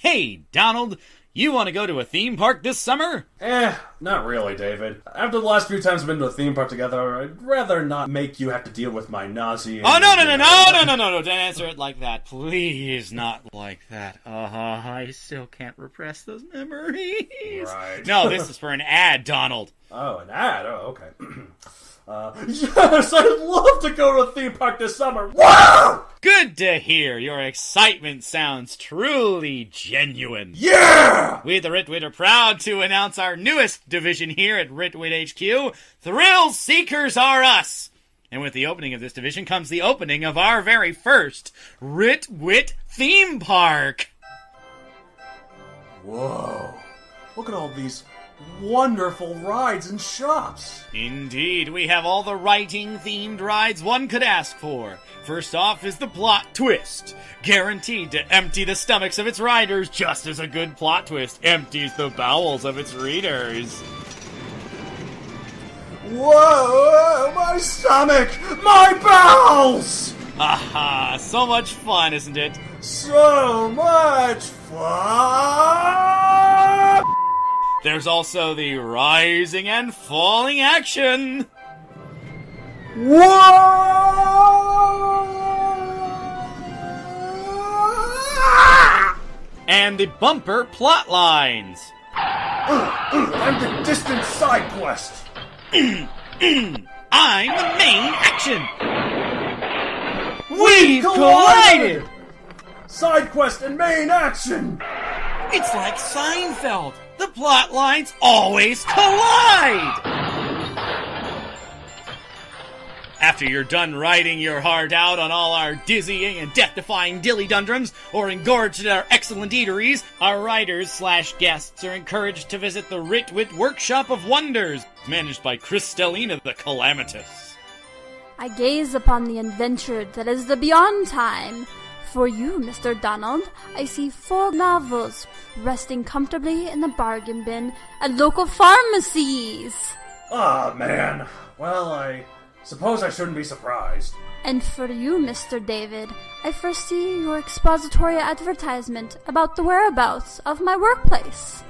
Hey, Donald, you want to go to a theme park this summer? Not really, David. After the last few times we've been to a theme park together, I'd rather not make you have to deal with my nausea. Oh, no, don't answer it like that. Please, not like that. I still can't repress those memories. Right. No, this is for an ad, Donald. Oh, an ad? Oh, okay. Yes, I'd love to go to a theme park this summer. Wow! Good to hear. Your excitement sounds truly genuine. Yeah! We at the Writ are proud to announce our newest division here at Writ HQ, Thrill Seekers Are Us. And with the opening of this division comes the opening of our very first Writ theme park. Whoa. Look at all these wonderful rides and shops. Indeed, we have all the writing-themed rides one could ask for. First off is the plot twist, guaranteed to empty the stomachs of its riders just as a good plot twist empties the bowels of its readers. Whoa, my stomach! My bowels! Aha, so much fun, isn't it? So much fun! There's also the rising and falling action. Whoa! And the bumper plot lines. And the distant side quest. I'm the main action. We've collided! Side quest and main action. It's like Seinfeld. The plot lines always collide! After you're done writing your heart out on all our dizzying and death-defying dilly-dundrums, or engorged at our excellent eateries, our writers/guests are encouraged to visit the Writ Workshop of Wonders, managed by Kristalina the Calamitous. I gaze upon the adventure that is the beyond time. For you, Mr. Donald, I see 4 novels resting comfortably in the bargain bin at local pharmacies. Ah, man. Well, I suppose I shouldn't be surprised. And for you, Mr. David, I first see your expository advertisement about the whereabouts of my workplace.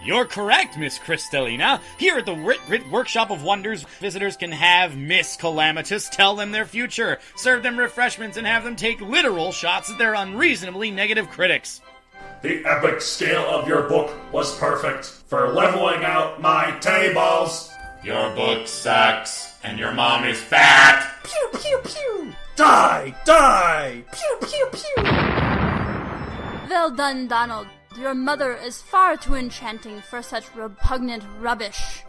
You're correct, Miss Kristalina. Here at the Writ Workshop of Wonders, visitors can have Miss Calamitous tell them their future, serve them refreshments, and have them take literal shots at their unreasonably negative critics. The epic scale of your book was perfect for leveling out my tables. Your book sucks, and your mom is fat. Pew, pew, pew. Die, die. Pew, pew, pew. Well done, Donald. Your mother is far too enchanting for such repugnant rubbish.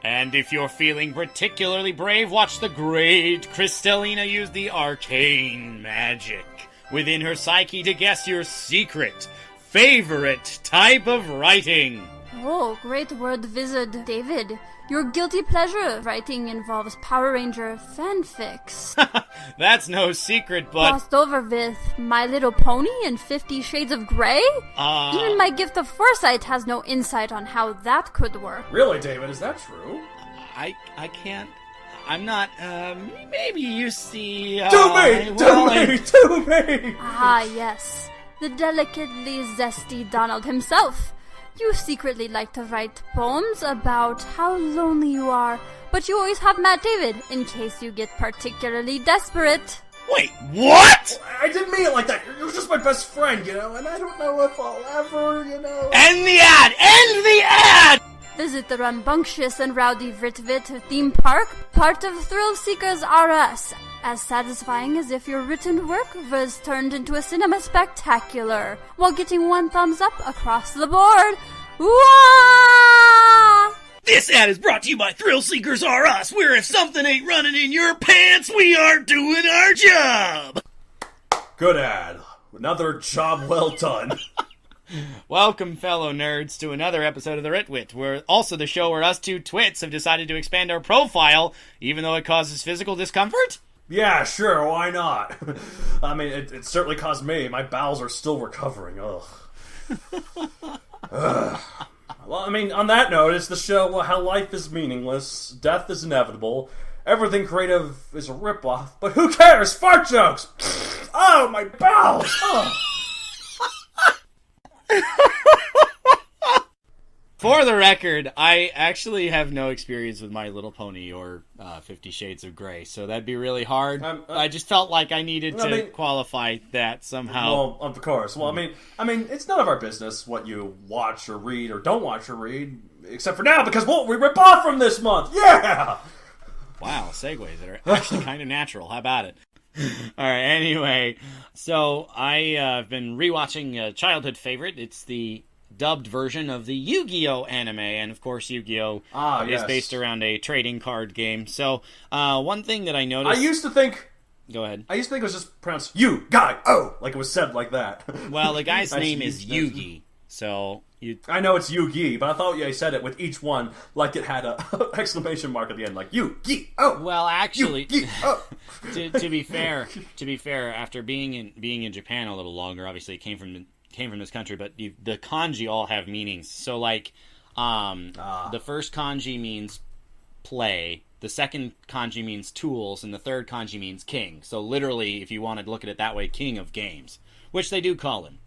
And if you're feeling particularly brave, watch the great Kristalina use the arcane magic within her psyche to guess your secret, favorite type of writing. Oh, great word wizard, David. Your guilty pleasure writing involves Power Ranger fanfics. That's no secret, but... Crossed over with My Little Pony and 50 Shades of Grey? Even my gift of foresight has no insight on how that could work. Really, David, is that true? I can't... I'm not, maybe you see... Do me! Ah, yes. The delicately zesty Donald himself. You secretly like to write poems about how lonely you are, but you always have Matt David in case you get particularly desperate. Wait, what? I didn't mean it like that. You're just my best friend, and I don't know if I'll ever, End the ad! End the ad! Visit the rambunctious and rowdy Writ theme park, part of Thrill Seekers R Us. As satisfying as if your written work was turned into a cinema spectacular, while getting 1 thumbs up across the board. Wah! This ad is brought to you by Thrill Seekers R Us, where if something ain't running in your pants, we are doing our job! Good ad. Another job well done. Welcome, fellow nerds, to another episode of the Writ. We're also the show where us two twits have decided to expand our profile, even though it causes physical discomfort? Yeah, sure, why not? I mean, it certainly caused me. My bowels are still recovering. Ugh. Well, I mean, on that note, it's the show how life is meaningless, death is inevitable, everything creative is a ripoff, but who cares? Fart jokes! Oh, my bowels! Oh. For the record, I actually have no experience with My Little Pony or 50 Shades of Grey, so that'd be really hard. I just felt like I needed to qualify that somehow. Well, of course. Well, I mean, it's none of our business what you watch or read or don't watch or read, except for now, because we rip off from this month. Yeah! Wow, segues that are actually kind of natural. How about it? All right, anyway, so I've been rewatching a childhood favorite. It's the dubbed version of the Yu-Gi-Oh! Anime, and of course Yu-Gi-Oh! Is based around a trading card game. So, one thing that I noticed... I used to think... Go ahead. I used to think it was just pronounced Yu-Gi-Oh! Like it was said like that. Well, the guy's name is Yugi, so... I know it's Yu-Gi, but I thought you said it with each one like it had a exclamation mark at the end, like Yu-Gi-Oh! Well, actually, Yu-Gi-Oh! to be fair, after being in Japan a little longer, obviously it came from this country, but the kanji all have meanings. So, like, the first kanji means play, the second kanji means tools, and the third kanji means king. So, literally, if you want to look at it that way, king of games, which they do call him.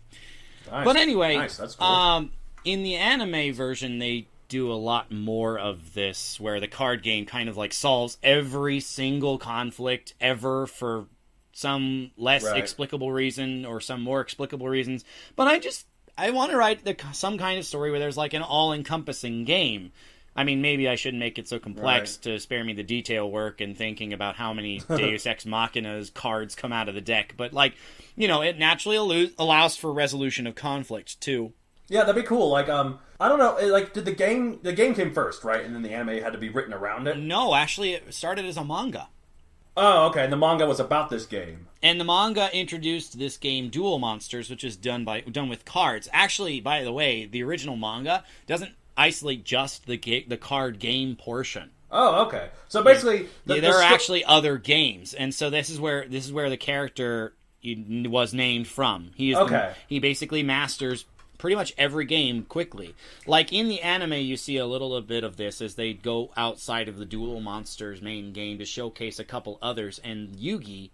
Nice. But anyway, that's cool. In the anime version, they do a lot more of this, where the card game kind of like solves every single conflict ever for some less explicable reason or some more explicable reasons. But I want to write some kind of story where there's like an all-encompassing game. I mean, maybe I shouldn't make it so complex to spare me the detail work and thinking about how many Deus Ex Machina's cards come out of the deck. But, like, you know, it naturally allows for resolution of conflict, too. Yeah, that'd be cool. Like, I don't know, like, did the game came first, right? And then the anime had to be written around it? No, actually, it started as a manga. Oh, okay, and the manga was about this game. And the manga introduced this game, Duel Monsters, which is done with cards. Actually, by the way, the original manga doesn't isolate just the card game portion. Oh, okay. So basically, there are actually other games, and so this is where the character was named from. He basically masters pretty much every game quickly. Like in the anime, you see a little bit of this as they go outside of the Duel Monsters main game to showcase a couple others, and Yugi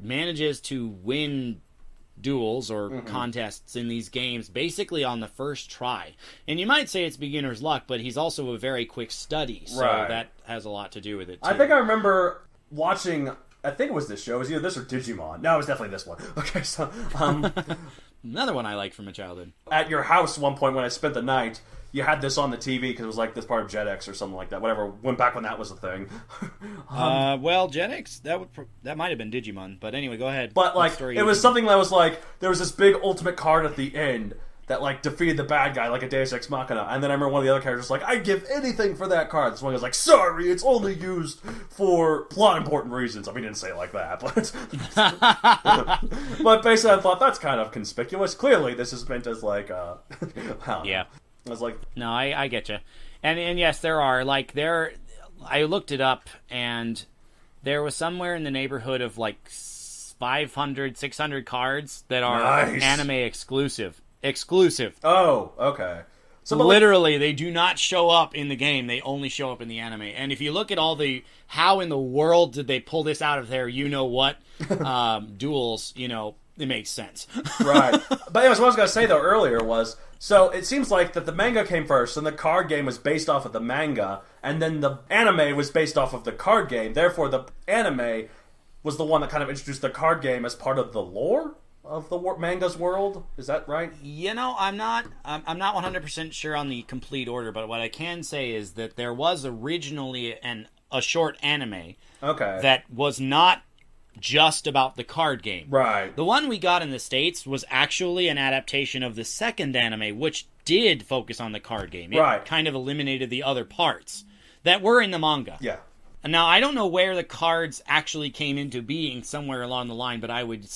manages to win duels or contests in these games basically on the first try. And you might say it's beginner's luck, but he's also a very quick study, so that has a lot to do with it too. I think I remember watching, I think it was this show, it was either this or Digimon. No, it was definitely this one. Okay, so another one I like from my childhood. At your house one point when I spent the night, you had this on the TV because it was like this part of Jetix or something like that. Whatever, went back when that was a thing. Well, Jetix, that might have been Digimon, but anyway, go ahead. But like, it was something that was like, there was this big ultimate card at the end that like defeated the bad guy like a Deus Ex Machina, and then I remember one of the other characters was like, I'd give anything for that card. This one was like, sorry, it's only used for plot important reasons. I mean, he didn't say it like that, but but basically I thought that's kind of conspicuous. Clearly this is meant as like yeah. I was like, no, I get you, and yes, there are like I looked it up, and there was somewhere in the neighborhood of like 500, 600 cards that are anime exclusive. Oh, okay. So literally, they do not show up in the game. They only show up in the anime. And if you look at all how in the world did they pull this out of their you-know-what duels, it makes sense. Right. But anyways, what I was going to say, though, earlier was, so it seems like that the manga came first, and the card game was based off of the manga, and then the anime was based off of the card game. Therefore, the anime was the one that kind of introduced the card game as part of the lore of the manga's world. Is that right? I'm not 100% sure on the complete order, but what I can say is that there was originally a short anime that was not just about the card game. Right. The one we got in the States was actually an adaptation of the second anime, which did focus on the card game. It kind of eliminated the other parts that were in the manga. Yeah. Now, I don't know where the cards actually came into being somewhere along the line, but I would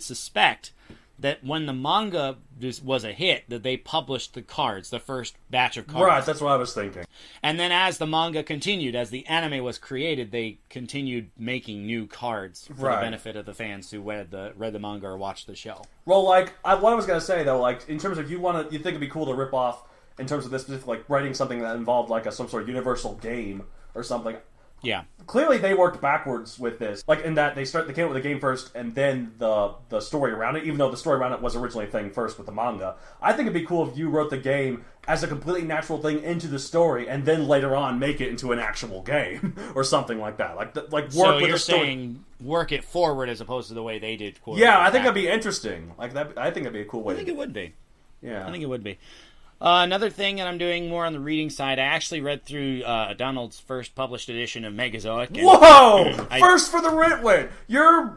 suspect that when the manga was a hit, that they published the cards, the first batch of cards. Right, that's what I was thinking. And then as the manga continued, as the anime was created, they continued making new cards for the benefit of the fans who read the manga or watched the show. Well, like, what I was going to say, though, like, in terms of you think it'd be cool to rip off, in terms of this specific, like, writing something that involved, like, some sort of universal game or something. Yeah. Clearly, they worked backwards with this, like in that they came up with the game first, and then the story around it. Even though the story around it was originally a thing first with the manga, I think it'd be cool if you wrote the game as a completely natural thing into the story, and then later on make it into an actual game or something like that. Like work so with you're the story. saying work it forward as opposed to the way they did. Yeah, I think that'd be interesting. Like that, I think that'd be a cool way. I think it would be. Yeah, I think it would be. Another thing that I'm doing more on the reading side, I actually read through Donald's first published edition of Megazoic. And whoa! First for the Writ win!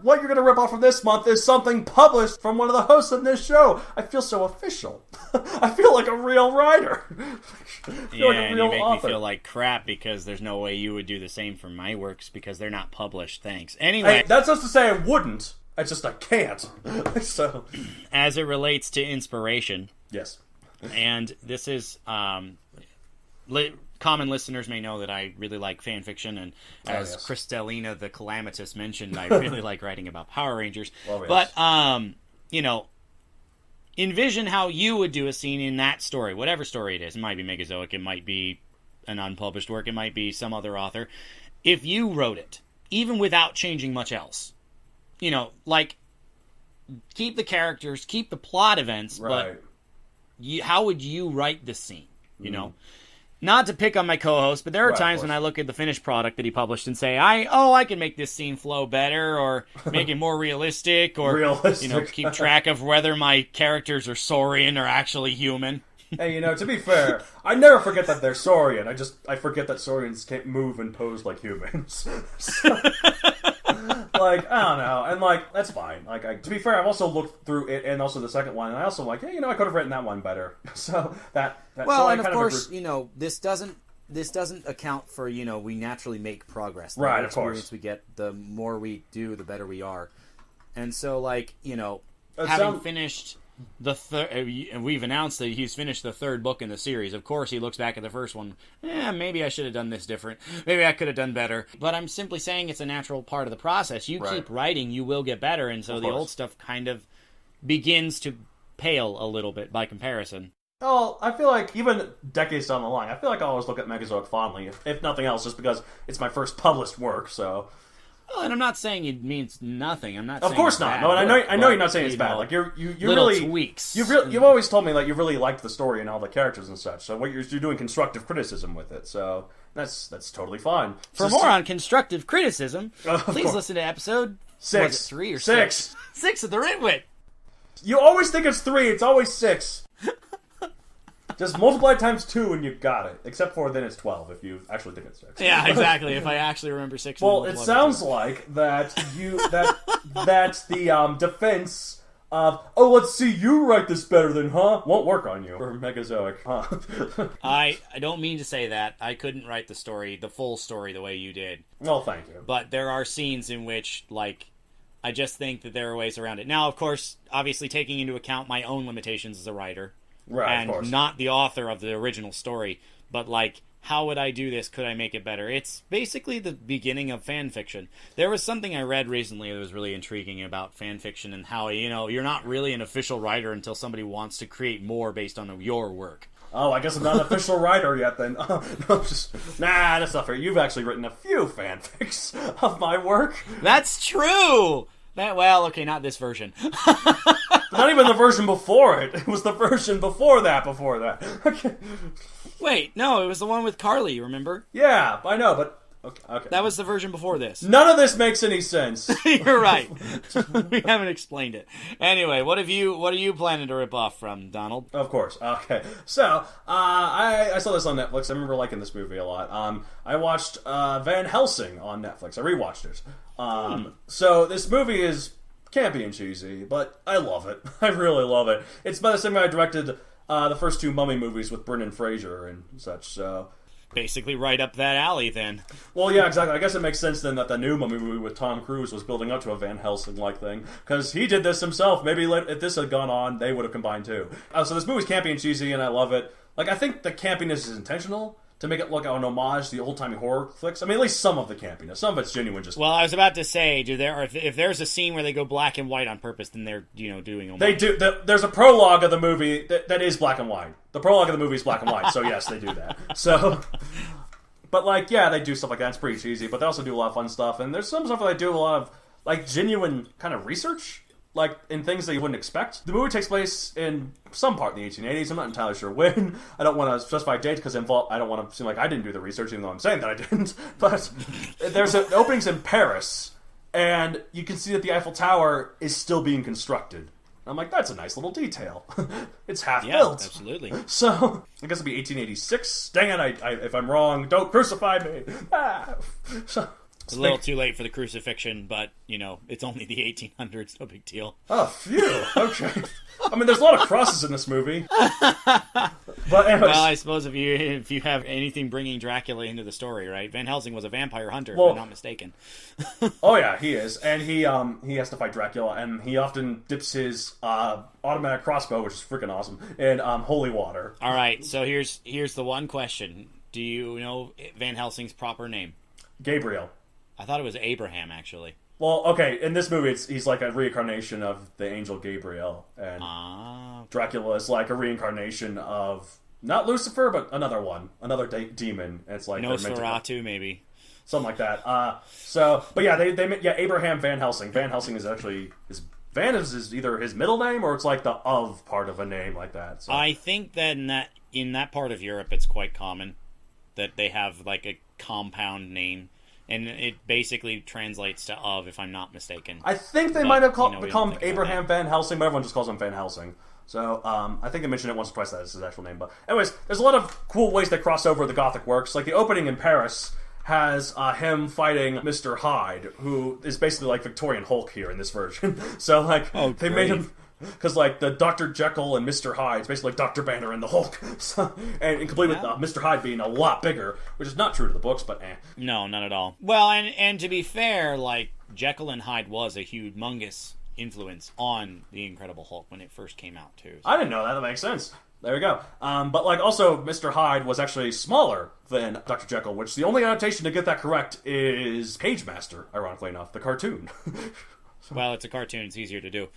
What you're going to rip off from this month is something published from one of the hosts of this show. I feel so official. I feel like a real writer. And you make me feel like crap because there's no way you would do the same for my works because they're not published. Thanks. Anyway. Hey, that's just to say I wouldn't. It's just I can't. So, as it relates to inspiration. Yes. And this is common listeners may know that I really like fan fiction, and as Kristalina the Calamitous mentioned, I really like writing about Power Rangers. Well, yes. But envision how you would do a scene in that story, whatever story it is. It might be Megazoic, it might be an unpublished work, it might be some other author. If you wrote it, even without changing much else, like keep the characters, keep the plot events, right. But how would you write this scene? Not to pick on my co-host, but there are times when I look at the finished product that he published and say, I can make this scene flow better, or make it more realistic, or keep track of whether my characters are saurian or actually human. Hey, to be fair, I never forget that they're saurian. I forget that saurians can't move and pose like humans. I don't know, and that's fine. To be fair, I've also looked through it and also the second one, and I also I could have written that one better. So that well, and of course, this doesn't account for we naturally make progress. The right, more of course. Experience we get, the more we do, the better we are, and so having finished the we've announced that he's finished the third book in the series. Of course, he looks back at the first one. Maybe I should have done this different. Maybe I could have done better. But I'm simply saying it's a natural part of the process. You keep writing, you will get better, and so the old stuff kind of begins to pale a little bit by comparison. Oh, I feel like even decades down the line, I feel like I always look at Megazoic fondly, if nothing else, just because it's my first published work. So. Well, and I'm not saying it means nothing. I'm not. Of course not. No, and I know you're not saying it's bad. Like you really tweaks. You've always told me you really liked the story and all the characters and such. So what you're doing constructive criticism with it. So that's totally fine. For more on constructive criticism, please listen to episode 6. Was it 3 or 6? 6 of the Writ. You always think it's 3. It's always 6. Just multiply times 2 and you got it. Except for then it's 12 if you actually think it's 6. Yeah, exactly. If I actually remember 6. Well, it sounds like that that's the defense of let's see you write this better than won't work on you for Megazoic. I don't mean to say that. I couldn't write the full story the way you did. Well, thank you. But there are scenes in which I just think that there are ways around it. Now, of course, obviously taking into account my own limitations as a writer. Right, and of course. Not the author of the original story, but how would I do this? Could I make it better? It's basically the beginning of fan fiction. There was something I read recently that was really intriguing about fan fiction and how, you're not really an official writer until somebody wants to create more based on your work. Oh, I guess I'm not an official writer yet then. No, that's not fair. You've actually written a few fanfics of my work. That's true! Not this version. Not even the version before it. It was the version before that. Okay. Wait, no, it was the one with Carly, remember? Yeah, I know, but... Okay. That was the version before this. None of this makes any sense. You're right. We haven't explained it. Anyway, what are you planning to rip off from, Donald? Of course. Okay. So, I saw this on Netflix. I remember liking this movie a lot. I watched Van Helsing on Netflix. I rewatched it. So, this movie is campy and cheesy, but I love it. I really love it. It's by the same guy who directed the first 2 Mummy movies with Brendan Fraser and such, so... Basically right up that alley, then. Well, yeah, exactly. I guess it makes sense, then, that the new Mummy movie with Tom Cruise was building up to a Van Helsing-like thing, because he did this himself. Maybe if this had gone on, they would have combined, too. So this movie's campy and cheesy, and I love it. I think the campiness is intentional, to make it look like an homage to the old-timey horror flicks. I mean, at least some of the campiness. Some of it's genuine. Well, I was about to say, if there's a scene where they go black and white on purpose, then they're, doing homage. They do. There's a prologue of the movie that is black and white. The prologue of the movie is black and white, so yes, they do that. So... But, like, yeah, they do stuff like that. It's pretty cheesy, but they also do a lot of fun stuff. And there's some stuff where they do a lot of, like, genuine kind of research, like, in things that you wouldn't expect. The movie takes place in some part in the 1880s. I'm not entirely sure when. I don't want to specify dates because I don't want to seem like I didn't do the research, even though I'm saying that I didn't. But there's openings in Paris, and you can see that the Eiffel Tower is still being constructed. I'm like, that's a nice little detail. It's half built. Absolutely. So, I guess it'll be 1886. Dang it, if I'm wrong, don't crucify me. So, it's a little too late for the crucifixion, but, it's only the 1800s, no big deal. Oh, phew. Okay. I mean, there's a lot of crosses in this movie. But anyways. Well, I suppose if you have anything bringing Dracula into the story, right? Van Helsing was a vampire hunter, if I'm not mistaken. Oh yeah, he is, and he has to fight Dracula, and he often dips his automatic crossbow, which is freaking awesome, in holy water. All right, so here's the one question: do you know Van Helsing's proper name? Gabriel. I thought it was Abraham, actually. Well, okay, in this movie, he's like a reincarnation of the angel Gabriel, and Dracula is like a reincarnation of not Lucifer, but another demon. And it's like Nosferatu, maybe something like that. But yeah, Abraham Van Helsing. Van Helsing is actually Van is either his middle name or it's like the of part of a name like that. So. I think that in that part of Europe, it's quite common that they have like a compound name. And it basically translates to of, if I'm not mistaken. I think they might have become Abraham Van Helsing, but everyone just calls him Van Helsing. So, I think they mentioned it once or twice that it's his actual name. But anyways, there's a lot of cool ways that cross over the Gothic works. Like, the opening in Paris has him fighting Mr. Hyde, who is basically like Victorian Hulk here in this version. So, like, they made him... Because, like, the Dr. Jekyll and Mr. Hyde, it's basically like Dr. Banner and the Hulk. So, and complete with Mr. Hyde being a lot bigger, which is not true to the books, but No, not at all. Well, and to be fair, like, Jekyll and Hyde was a humongous influence on The Incredible Hulk when it first came out, too. So. I didn't know that. That makes sense. There we go. But, like, also, Mr. Hyde was actually smaller than Dr. Jekyll, which the only adaptation to get that correct is Page Master, ironically enough, the cartoon. Well, it's a cartoon. It's easier to do.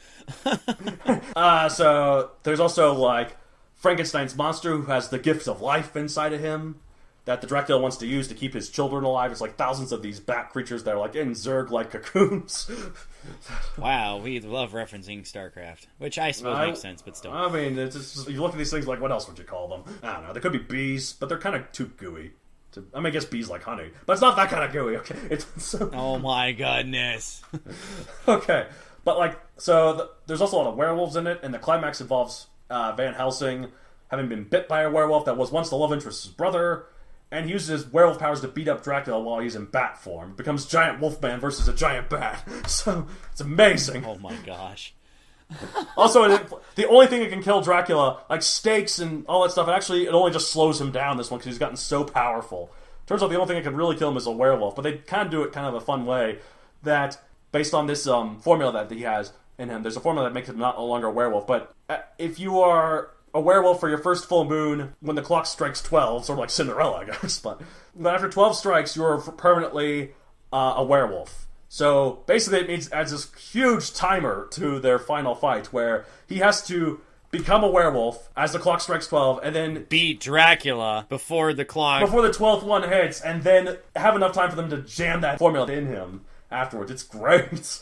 So there's also, like, Frankenstein's monster who has the gift of life inside of him that the Dracula wants to use to keep his children alive. It's like thousands of these bat creatures that are, like, in Zerg-like cocoons. Wow, we love referencing StarCraft, which I suppose makes sense, but still. I mean, it's just, you look at these things like, what else would you call them? I don't know. They could be bees, but they're kind of too gooey. I guess bees like honey, but it's not that kind of gooey, okay? Oh my goodness. Okay, but like, there's also a lot of werewolves in it, and the climax involves Van Helsing having been bit by a werewolf that was once the love interest's brother, and he uses his werewolf powers to beat up Dracula while he's in bat form. Becomes giant wolfman versus a giant bat. So, it's amazing. Oh my gosh. Also, the only thing that can kill Dracula, like stakes and all that stuff, it only just slows him down, this one, because he's gotten so powerful. Turns out the only thing that can really kill him is a werewolf, but they kind of do it kind of a fun way, that, based on this formula that he has in him, there's a formula that makes him not no longer a werewolf, but if you are a werewolf for your first full moon, when the clock strikes 12, sort of like Cinderella, I guess, but after 12 strikes, you're permanently a werewolf. So, basically, it adds this huge timer to their final fight, where he has to become a werewolf as the clock strikes 12, and then beat Dracula before the 12th one hits, and then have enough time for them to jam that formula in him afterwards. It's great.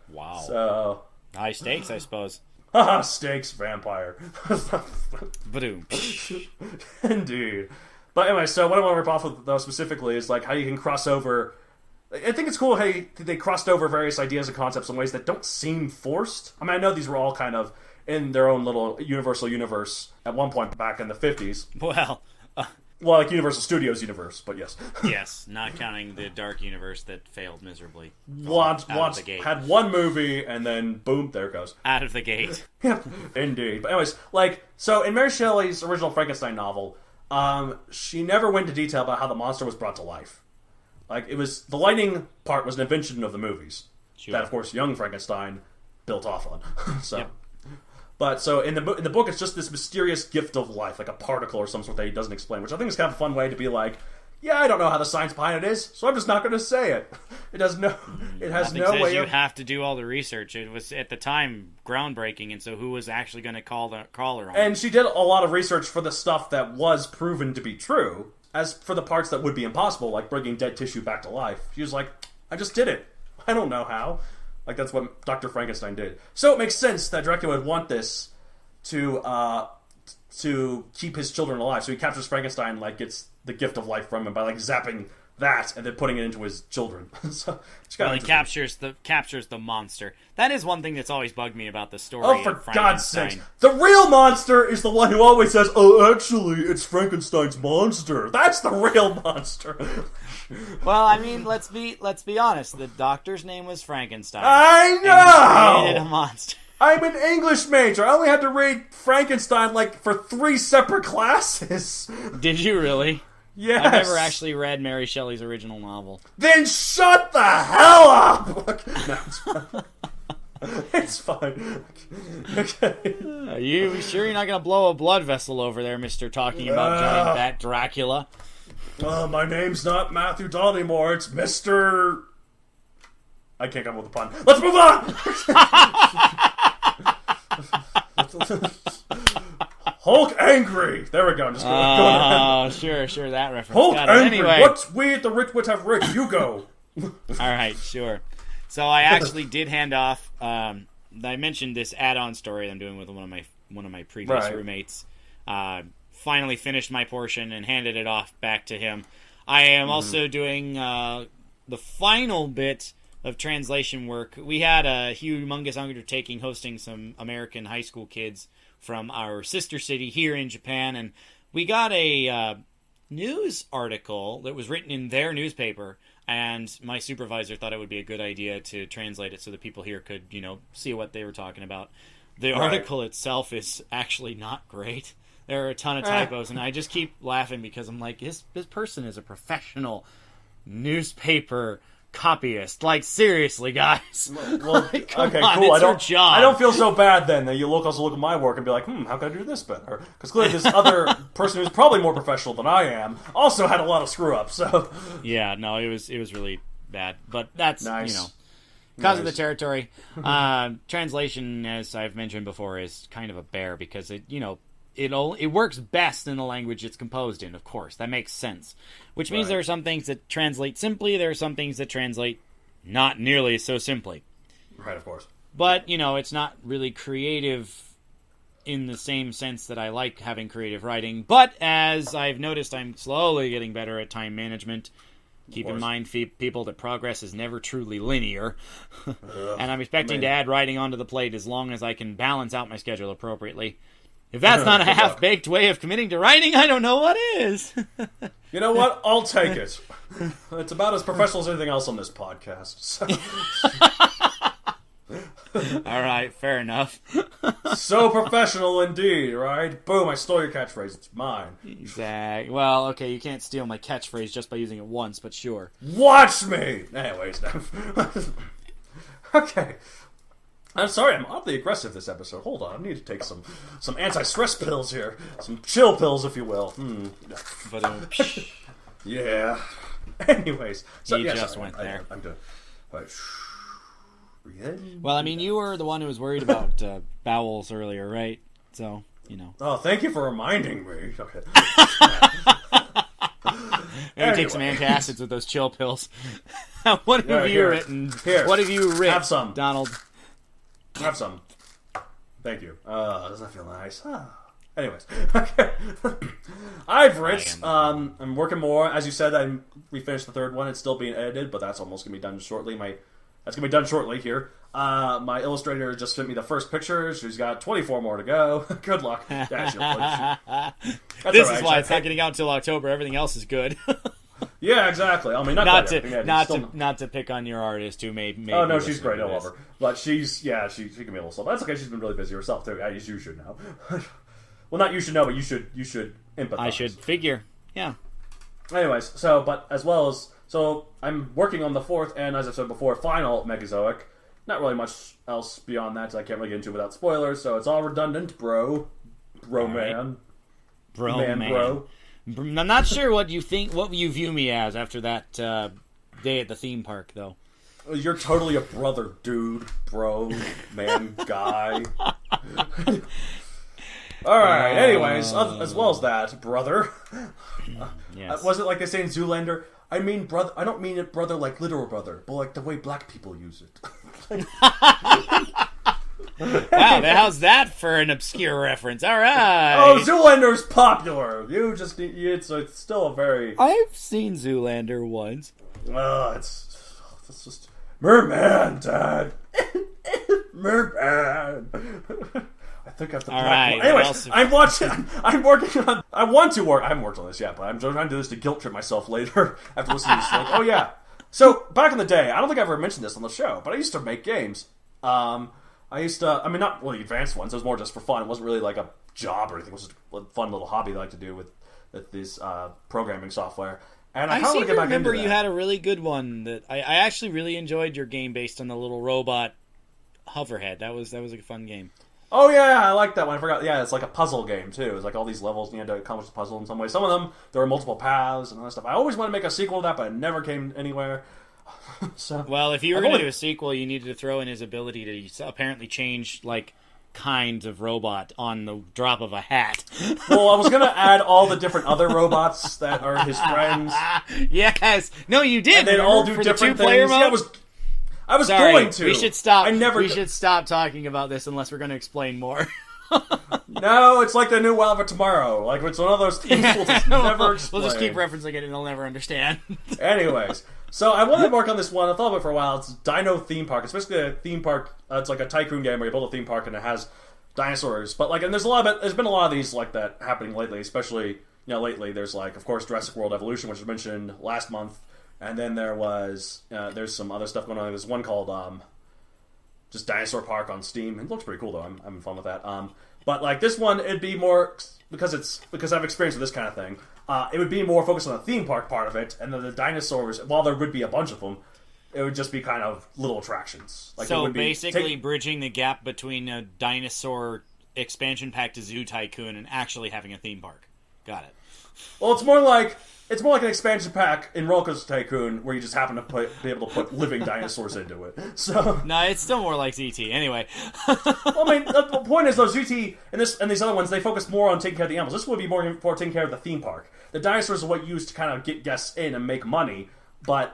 Wow. So... high stakes, I suppose. Haha, stakes, vampire. Ba-doom. Indeed. But anyway, so what I want to rip off with, though, specifically, is like how you can cross over... I think it's cool how they crossed over various ideas and concepts in ways that don't seem forced. I mean, I know these were all kind of in their own little Universal universe at one point back in the 50s. Well, like Universal Studios universe, but yes. Yes, not counting the dark universe that failed miserably. Once had one movie, and then boom, there it goes. Out of the gate. Yep, indeed. But anyways, like, so in Mary Shelley's original Frankenstein novel, she never went into detail about how the monster was brought to life. Like, the lightning part was an invention of the movies. Sure. That, of course, young Frankenstein built off on. So, yep. But, so, in the book, it's just this mysterious gift of life, like a particle or some sort that he doesn't explain, which I think is kind of a fun way to be like, yeah, I don't know how the science behind it is, so I'm just not going to say it. It has no way you have to do all the research. It was, at the time, groundbreaking, and so who was actually going to call her on it? And she did a lot of research for the stuff that was proven to be true. as for the parts that would be impossible, like bringing dead tissue back to life, she was like, I just did it. I don't know how. Like, that's what Dr. Frankenstein did. So it makes sense that Dracula would want this to keep his children alive. So he captures Frankenstein, like, gets the gift of life from him by, like, zapping that and then putting it into his children. So well, he captures the monster. That is one thing that's always bugged me about the story. Oh, for God's sake! The real monster is the one who always says, "Oh, actually, it's Frankenstein's monster." That's the real monster. Well, I mean, let's be honest. The doctor's name was Frankenstein. I know. And he created a monster. I'm an English major. I only had to read Frankenstein like for 3 separate classes. Did you really? Yes. I've never actually read Mary Shelley's original novel. Then shut the hell up! No, it's fine. Okay. Are you sure you're not going to blow a blood vessel over there, Mr. Talking about giant bat Dracula? My name's not Matthew Dahl anymore. It's Mr. I can't come up with a pun. Let's move on! Hulk angry. There we go. I'm just going Oh, sure, that reference. Hulk Got angry. It. Anyway. What's we at the Writ have Writ? You go. All right, sure. So I actually did hand off. I mentioned this add-on story I'm doing with one of my previous roommates. Finally finished my portion and handed it off back to him. I am also doing the final bit of translation work. We had a humongous undertaking hosting some American high school kids from our sister city here in Japan, and we got a news article that was written in their newspaper, and my supervisor thought it would be a good idea to translate it so that people here could, see what they were talking about. The article itself is actually not great. There are a ton of typos, and I just keep laughing because I'm like, this person is a professional newspaper copyist. Like, seriously, guys. Well, okay, cool. It's I don't feel so bad then that you also look at my work and be like, how can I do this better? Because clearly this other person who's probably more professional than I am also had a lot of screw ups. So yeah, no, it was really bad, but that's nice. Because of the territory. Translation, as I've mentioned before, is kind of a bear because it works best in the language it's composed in, of course. That makes sense. Which means there are some things that translate simply, there are some things that translate not nearly so simply. Right, of course. But, it's not really creative in the same sense that I like having creative writing. But as I've noticed, I'm slowly getting better at time management. Keep in mind, people, that progress is never truly linear. And I'm expecting to add writing onto the plate as long as I can balance out my schedule appropriately. If that's not a half-baked way of committing to writing, I don't know what is. You know what? I'll take it. It's about as professional as anything else on this podcast. So. All right, fair enough. So professional indeed, right? Boom, I stole your catchphrase. It's mine. Exactly. Well, okay, you can't steal my catchphrase just by using it once, but sure. Watch me! Anyways, okay. I'm sorry, I'm oddly aggressive this episode. Hold on, I need to take some anti-stress pills here. Some chill pills, if you will. Yeah. Anyways. So, you just went there. I'm good. All right. Well, I mean, you were the one who was worried about bowels earlier, right? So, Oh, thank you for reminding me. Okay. Maybe take some antacids with those chill pills. What have you written? Here. What have you written? Have some. Donald. Have some. Thank you. Doesn't that feel nice? Anyways. Okay. I've written. I'm working more. As you said, we finished the third one. It's still being edited, but that's almost going to be done shortly. That's going to be done shortly here. My illustrator just sent me the first picture. She's got 24 more to go. Good luck. This is why it's not getting out until October. Everything else is good. Yeah, exactly. I mean, not to pick on your artist who may. Oh no, she's great. I love her, but she can be a little slow. That's okay. She's been really busy herself too. As you should know. Well, not you should know, but you should empathize. I should figure. Yeah. Anyways, so I'm working on the fourth and, as I said before, final Megazoic. Not really much else beyond that. I can't really get into without spoilers. So it's all redundant, bro. Bro, man. Bro, man. I'm not sure what you view me as after that day at the theme park, though. You're totally a brother, dude, bro, man, guy. All right. Anyways, as well as that, brother. Yes. Was it like they say in Zoolander? I mean, brother. I don't mean it, brother, like literal brother, but like the way black people use it. Wow, how's that for an obscure reference? All right. Oh, Zoolander's popular. You just it's still a very. I've seen Zoolander once. It's just Merman, Dad. Merman. I think I have to. All right. Anyways, I'm watching. I'm working on. I want to work. I haven't worked on this yet, but I'm trying to do this to guilt trip myself later after listening to this. Like, oh yeah. So back in the day, I don't think I ever mentioned this on the show, but I used to make games. I mean, not really advanced ones. It was more just for fun. It wasn't really like a job or anything. It was just a fun little hobby that I like to do with this programming software. And I kind of want to get back into that. You had a really good one that I actually really enjoyed your game based on the little robot hoverhead. That was a fun game. Oh yeah, I like that one. I forgot. Yeah, it's like a puzzle game too. It's like all these levels and you had to accomplish the puzzle in some way. Some of them there were multiple paths and all that stuff. I always wanted to make a sequel to that, but it never came anywhere. So, well, if you were going to do a sequel, you needed to throw in his ability to apparently change like kinds of robot on the drop of a hat. Well, I was going to add all the different other robots that are his friends. Yes. No, you did. And they'd all do different things. Yeah, I was going to. We should stop. We should stop talking about this unless we're going to explain more. No, it's like the new Wild for Tomorrow. Like it's one of those things we'll just never explain. We'll just keep referencing it and they'll never understand. Anyways, so I wanted to work on this one. I thought of it for a while. It's Dino Theme Park. It's basically a theme park. It's like a tycoon game where you build a theme park and it has dinosaurs. But like, and there's been a lot of these like that happening lately. Especially lately. There's like, of course, Jurassic World Evolution, which was mentioned last month, and then there's some other stuff going on. There's one called just Dinosaur Park on Steam. It looks pretty cool though. I'm having fun with that. But like this one, it'd be more because I've experienced with this kind of thing. It would be more focused on the theme park part of it, and then the dinosaurs. While there would be a bunch of them, it would just be kind of little attractions. Like so, basically bridging the gap between a dinosaur expansion pack to Zoo Tycoon and actually having a theme park. Got it. Well, it's more like an expansion pack in Roller Coaster Tycoon where you just happen to be able to put living dinosaurs into it. So no, it's still more like ZT. Anyway. Well, I mean, the point is, though, ZT and these other ones, they focus more on taking care of the animals. This would be more for taking care of the theme park. The dinosaurs are what you use to kind of get guests in and make money, but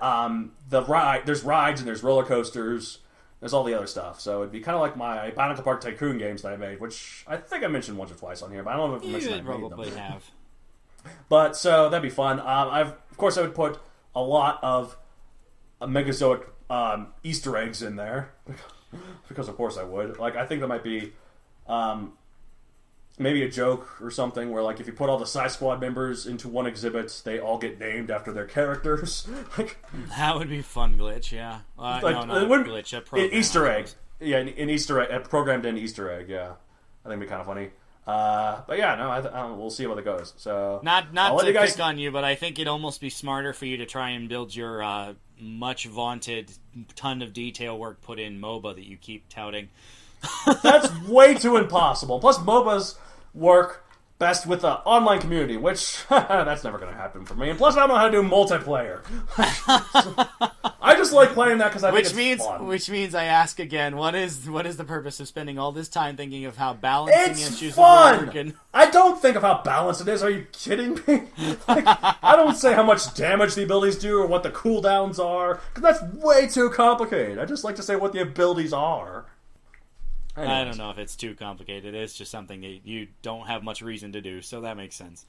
there's rides and there's roller coasters. There's all the other stuff. So it'd be kind of like my Botanical Park Tycoon games that I made, which I think I mentioned once or twice on here, but I don't know if I mentioned I made them. You probably have. But so that'd be fun. Of course I would put a lot of Megazoic Easter eggs in there because of course I would. Like I think that might be maybe a joke or something where like if you put all the Psy Squad members into one exhibit, they all get named after their characters. Like that would be fun glitch, yeah. Like, no, not a glitch, a program. Easter egg. Yeah, an Easter egg, a programmed in Easter egg. Yeah, I think it'd be kind of funny. But yeah, no, we'll see how it goes. So not to pick on you, but I think it'd almost be smarter for you to try and build your much vaunted ton of detail work put in MOBA that you keep touting. That's way too impossible. Plus, MOBAs work best with an online community, which that's never going to happen for me. And plus, I don't know how to do multiplayer. I just like playing that because I think it's fun. Which means I ask again: what is the purpose of spending all this time thinking of how balancing issues fun. Work? I don't think of how balanced it is. Are you kidding me? Like, I don't say how much damage the abilities do or what the cooldowns are because that's way too complicated. I just like to say what the abilities are. Anyways. I don't know if it's too complicated. It's just something that you don't have much reason to do, so that makes sense.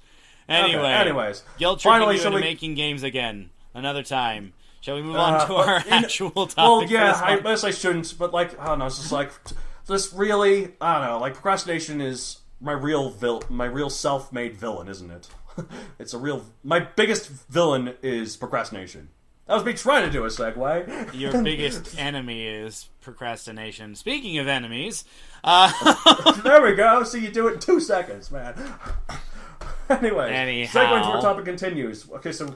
Anyway, anyways, guilt tripping you into making games again another time. Shall we move on to our actual topic? Well, yeah, I guess I shouldn't, but like, I don't know, it's just like, this really, I don't know, like, procrastination is my real self-made villain, isn't it? My biggest villain is procrastination. That was me trying to do a segue. Your biggest enemy is procrastination. Speaking of enemies... There we go. See, you do it in 2 seconds, man. Anyways, segue into our topic continues. Okay, so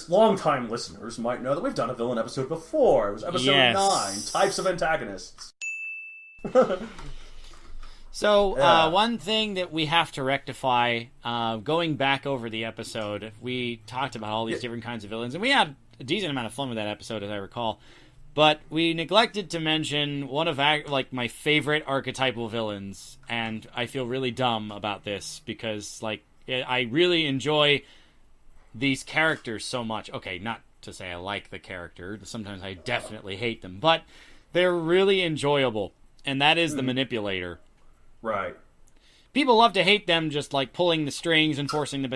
long-time listeners might know that we've done a villain episode before. It was episode 9, Types of Antagonists. So, one thing that we have to rectify, going back over the episode, we talked about all these different kinds of villains, and we had a decent amount of fun with that episode, as I recall. But we neglected to mention one of my favorite archetypal villains, and I feel really dumb about this because I really enjoy these characters so much. Okay, not to say I like the character. Sometimes I definitely hate them, but they're really enjoyable, and that is the manipulator. Right. People love to hate them just pulling the strings and forcing the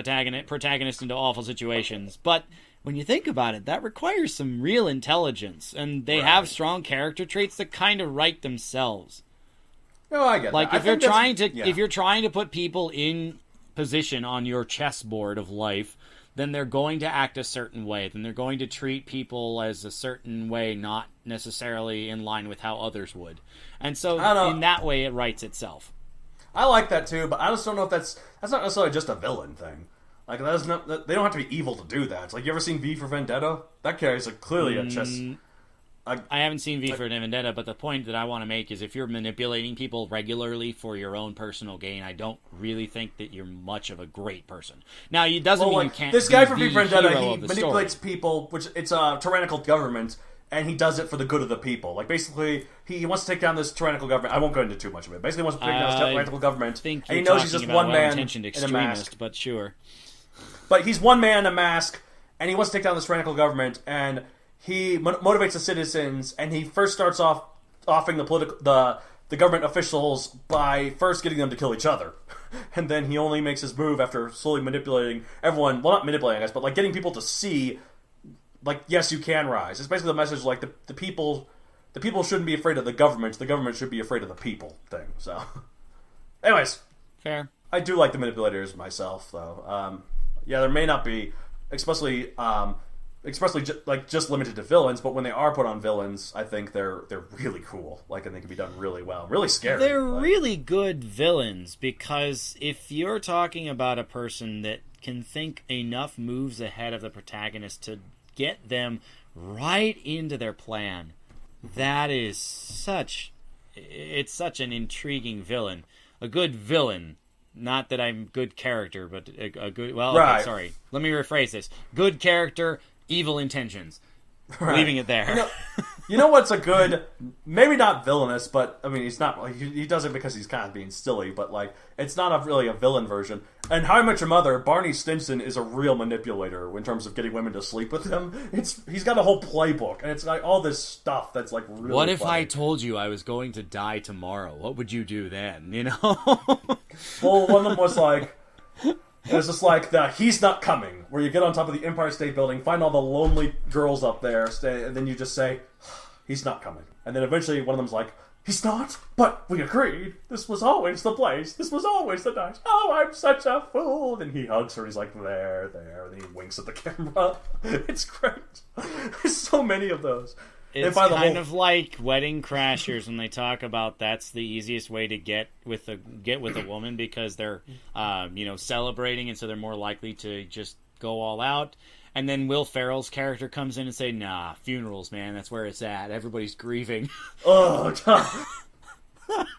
protagonist into awful situations, but when you think about it, that requires some real intelligence, and they have strong character traits that kind of write themselves. No, I get that. If you're trying to put people in position on your chessboard of life, then they're going to act a certain way. Then they're going to treat people as a certain way, not necessarily in line with how others would. And so, in that way, it writes itself. I like that too, but I just don't know if that's not necessarily just a villain thing. They don't have to be evil to do that. It's you ever seen V for Vendetta? That carries clearly a chess. I haven't seen V for Vendetta, but the point that I want to make is if you're manipulating people regularly for your own personal gain, I don't really think that you're much of a great person. Now, it doesn't mean you can't. This guy for V for Vendetta, he manipulates people, which it's a tyrannical government, and he does it for the good of the people. Basically, he wants to take down this tyrannical government. I won't go into too much of it. Basically, he wants to take down this tyrannical government, and he knows he's just one man in a mask. But sure. But he's one man in a mask, and he wants to take down this tyrannical government, and he motivates the citizens, and he first starts off offing the government officials by first getting them to kill each other. And then he only makes his move after slowly manipulating everyone. Well, not manipulating, I guess, but getting people to see, yes, you can rise. It's basically the message, the people shouldn't be afraid of the government should be afraid of the people thing. So, anyways. Fair. I do like the manipulators myself, though. Yeah, there may not be, especially just limited to villains, but when they are put on villains, I think they're really cool. And they can be done really well, really scary. They're really good villains because if you're talking about a person that can think enough moves ahead of the protagonist to get them right into their plan, that is such an intriguing villain. A good villain. Not that I'm good character, but a good... Well, okay, right. Sorry. Let me rephrase this. Good character, evil intentions. Right. Leaving it there. You know what's a good... Maybe not villainous, but... I mean, he's not... He does it because he's kind of being silly, but, it's not really a villain version. And How I Met Your Mother, Barney Stinson is a real manipulator in terms of getting women to sleep with him. He's got a whole playbook, and it's all this stuff that's, really What if funny. I told you I was going to die tomorrow? What would you do then, Well, one of them was it was just he's not coming, where you get on top of the Empire State Building, find all the lonely girls up there, and then you just say, he's not coming. And then eventually one of them's like, he's not? But we agreed. This was always the place. This was always the night. Oh, I'm such a fool. Then he hugs her. He's like, there. And he winks at the camera. It's great. There's so many of those. It's kind of like Wedding Crashers when they talk about that's the easiest way to get with a woman because they're, celebrating, and so they're more likely to just go all out. And then Will Ferrell's character comes in and say, "Nah, funerals, man. That's where it's at. Everybody's grieving." Oh,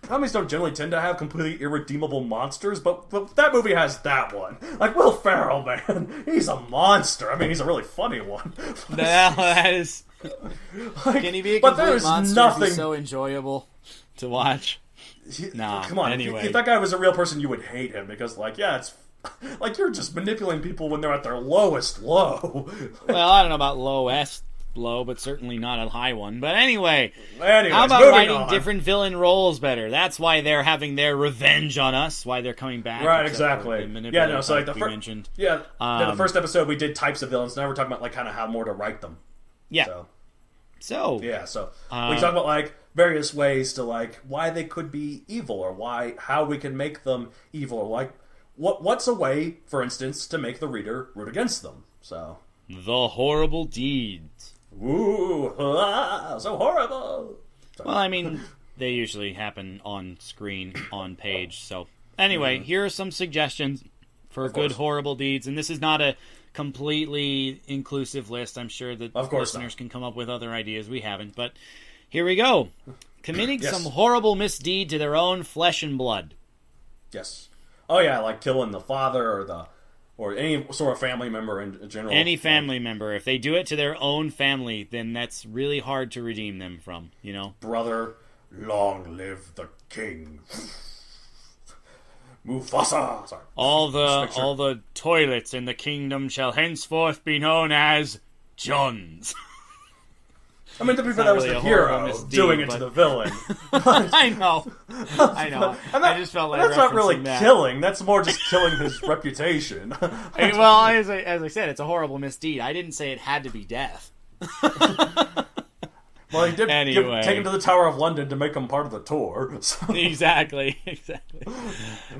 comedies don't generally tend to have completely irredeemable monsters, but that movie has that one. Will Ferrell, man, he's a monster. I mean, he's a really funny one. That is. Can he be a complete monster and be so enjoyable to watch? Nah, come on. Anyway. If that guy was a real person, you would hate him because, it's you're just manipulating people when they're at their lowest low. Well, I don't know about lowest low, but certainly not a high one. But anyways, how about writing different villain roles better? That's why they're having their revenge on us. Why they're coming back. Right, exactly. Yeah, no. So the mentioned. Yeah, the first episode we did types of villains. Now we're talking about kind of how more to write them. Yeah. So we talk about various ways to why they could be evil or how we can make them evil or what's a way, for instance, to make the reader root against them. So the horrible deeds. Ooh, so horrible. Sorry. Well, I mean, they usually happen on screen, on page. So anyway, here are some suggestions for good horrible deeds, and this is not a completely inclusive list. I'm sure that listeners can come up with other ideas. We haven't, but here we go. Committing some horrible misdeed to their own flesh and blood. Yes. Oh yeah, like killing the father or or any sort of family member in general. Any family member. If they do it to their own family, then that's really hard to redeem them from, you know? Brother, long live the king. Mufasa! Sorry. All the toilets in the kingdom shall henceforth be known as John's. I mean, to be fair, that was really the a horrible hero misdeed, doing it but- to the villain. I know. I just felt like that's not really referencing that. killing. That's more just killing his reputation. Well, as I said, it's a horrible misdeed. I didn't say it had to be death. Well, he did Anyway. take him to the Tower of London to make him part of the tour. So. Exactly.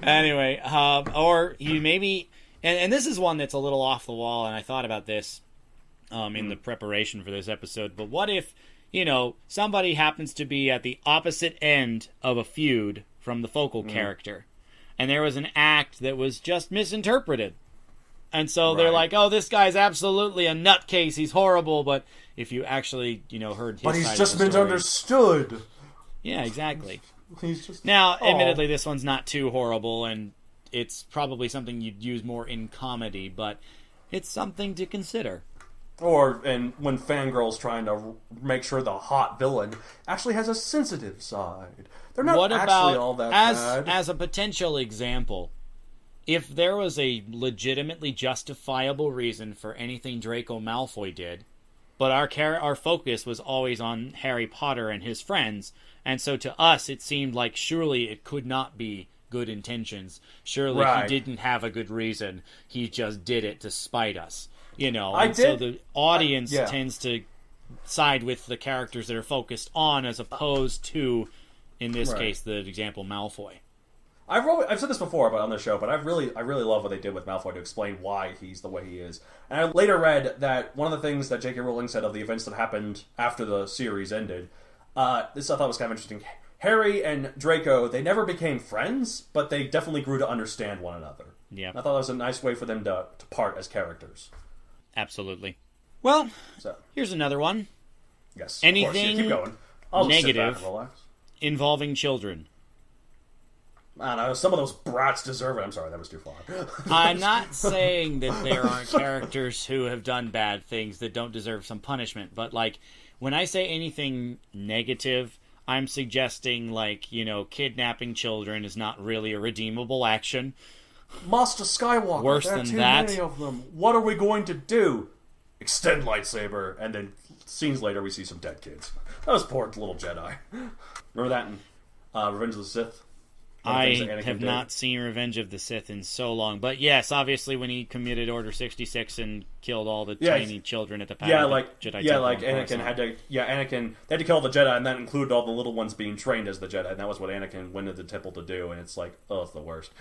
Anyway, or he maybe, and this is one that's a little off the wall, and I thought about this in the preparation for this episode, but what if, you know, somebody happens to be at the opposite end of a feud from the focal character, and there was an act that was just misinterpreted. And so they're like, oh, this guy's absolutely a nutcase, he's horrible, but if you actually, you know, heard his But he's side just of the story, misunderstood. Yeah, exactly. He's just... Now, admittedly, this one's not too horrible, and it's probably something you'd use more in comedy, but it's something to consider. And when fangirls trying to make sure the hot villain actually has a sensitive side. They're not What actually about, all that bad. as a potential example, if there was a legitimately justifiable reason for anything Draco Malfoy did, but our focus was always on Harry Potter and his friends, and so to us it seemed like surely it could not be good intentions. Surely he didn't have a good reason. He just did it to spite us. You know, so the audience tends to side with the characters that are focused on as opposed to, in this case, the example Malfoy. I've said this before on the show, but I really love what they did with Malfoy to explain why he's the way he is. And I later read that one of the things that J.K. Rowling said of the events that happened after the series ended, this I thought was kind of interesting. Harry and Draco, they never became friends, but they definitely grew to understand one another. Yeah, I thought that was a nice way for them to part as characters. Absolutely. Well, here's another one. Yes. Anything keep going. I'll just sit back negative and relax. involving children. I don't know, some of those brats deserve it. I'm sorry, that was too far. I'm not saying that there aren't characters who have done bad things that don't deserve some punishment, but, like, when I say anything negative, I'm suggesting, like, you know, kidnapping children is not really a redeemable action. Master Skywalker, Worse there are than too that. many of them. What are we going to do? Extend lightsaber, and then scenes later we see some dead kids. That was poor little Jedi. Remember that in Revenge of the Sith? I have not seen Revenge of the Sith in so long, but yes, obviously when he committed Order 66 and killed all the tiny children at the Jedi Temple Anakin had to. Yeah, Anakin they had to kill all the Jedi, and that included all the little ones being trained as the Jedi, and that was what Anakin went to the temple to do. And it's like, oh, it's the worst.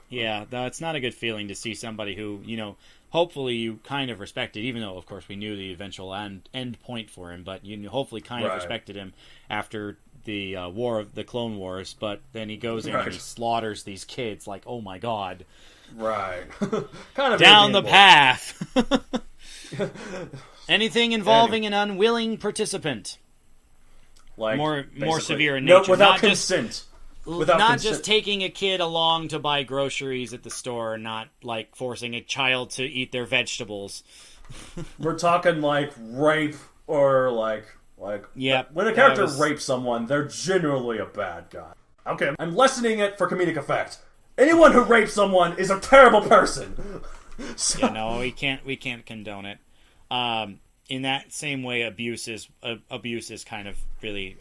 Yeah, no, it's not a good feeling to see somebody who, you know, hopefully you kind of respected, even though, of course, we knew the eventual end point for him, but you hopefully kind of respected him after the the Clone Wars, but then he goes in and he slaughters these kids, like, oh my god. Right. Kind of down the path. Anything involving an unwilling participant. Like more severe in nature. No, without consent. Not just taking a kid along to buy groceries at the store, not like forcing a child to eat their vegetables. We're talking like rape or like yeah. When a character rapes someone, they're generally a bad guy. Okay, I'm lessening it for comedic effect. Anyone who rapes someone is a terrible person. So... Yeah, no, we can't condone it. In that same way, abuse is kind of really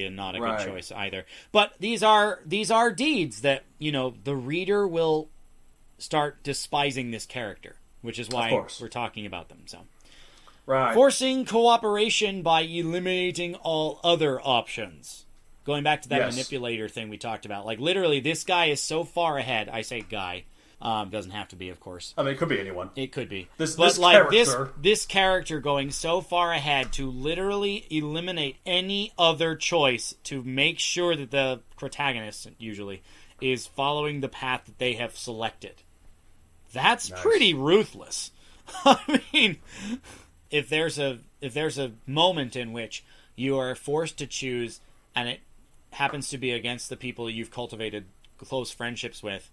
not a good choice either. But these are deeds that, you know, the reader will start despising this character, which is why we're talking about them. So, forcing cooperation by eliminating all other options. Going back to that manipulator thing we talked about, like literally, this guy is so far ahead. I say guy. Doesn't have to be, of course. I mean, it could be anyone. It could be. This character going so far ahead to literally eliminate any other choice to make sure that the protagonist, usually, is following the path that they have selected. That's pretty ruthless. I mean, if there's a moment in which you are forced to choose, and it happens to be against the people you've cultivated close friendships with,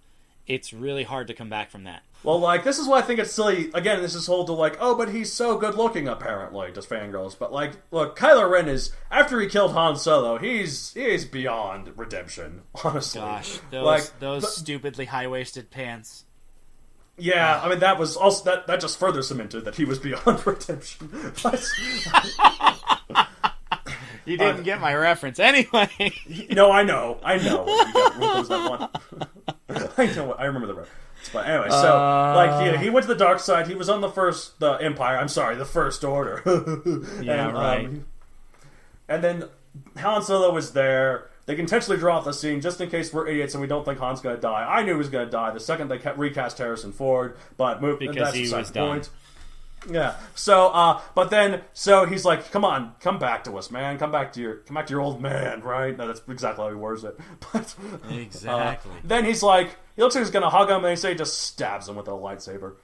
it's really hard to come back from that. Well, like, this is why I think it's silly. Again, this is whole to, like, oh, but he's so good looking, apparently, just fangirls. But, like, look, Kylo Ren is, after he killed Han Solo, he's beyond redemption, honestly. Gosh, those stupidly high-waisted pants. Yeah, I mean, that was also, that just further cemented that he was beyond redemption. You didn't get my reference anyway. No, I know. What was that one? I remember the reference. But anyway, so he went to the dark side. He was on the First Order. Right. And then Han Solo was there. They intentionally draw off the scene just in case we're idiots and we don't think Han's going to die. I knew he was going to die the second they recast Harrison Ford, but because that's he was done. Yeah. So, so he's like, "Come on, come back to us, man. Come back to your old man." Right? No, that's exactly how he words it. But exactly. Then he's like, he looks like he's gonna hug him, and he just stabs him with a lightsaber,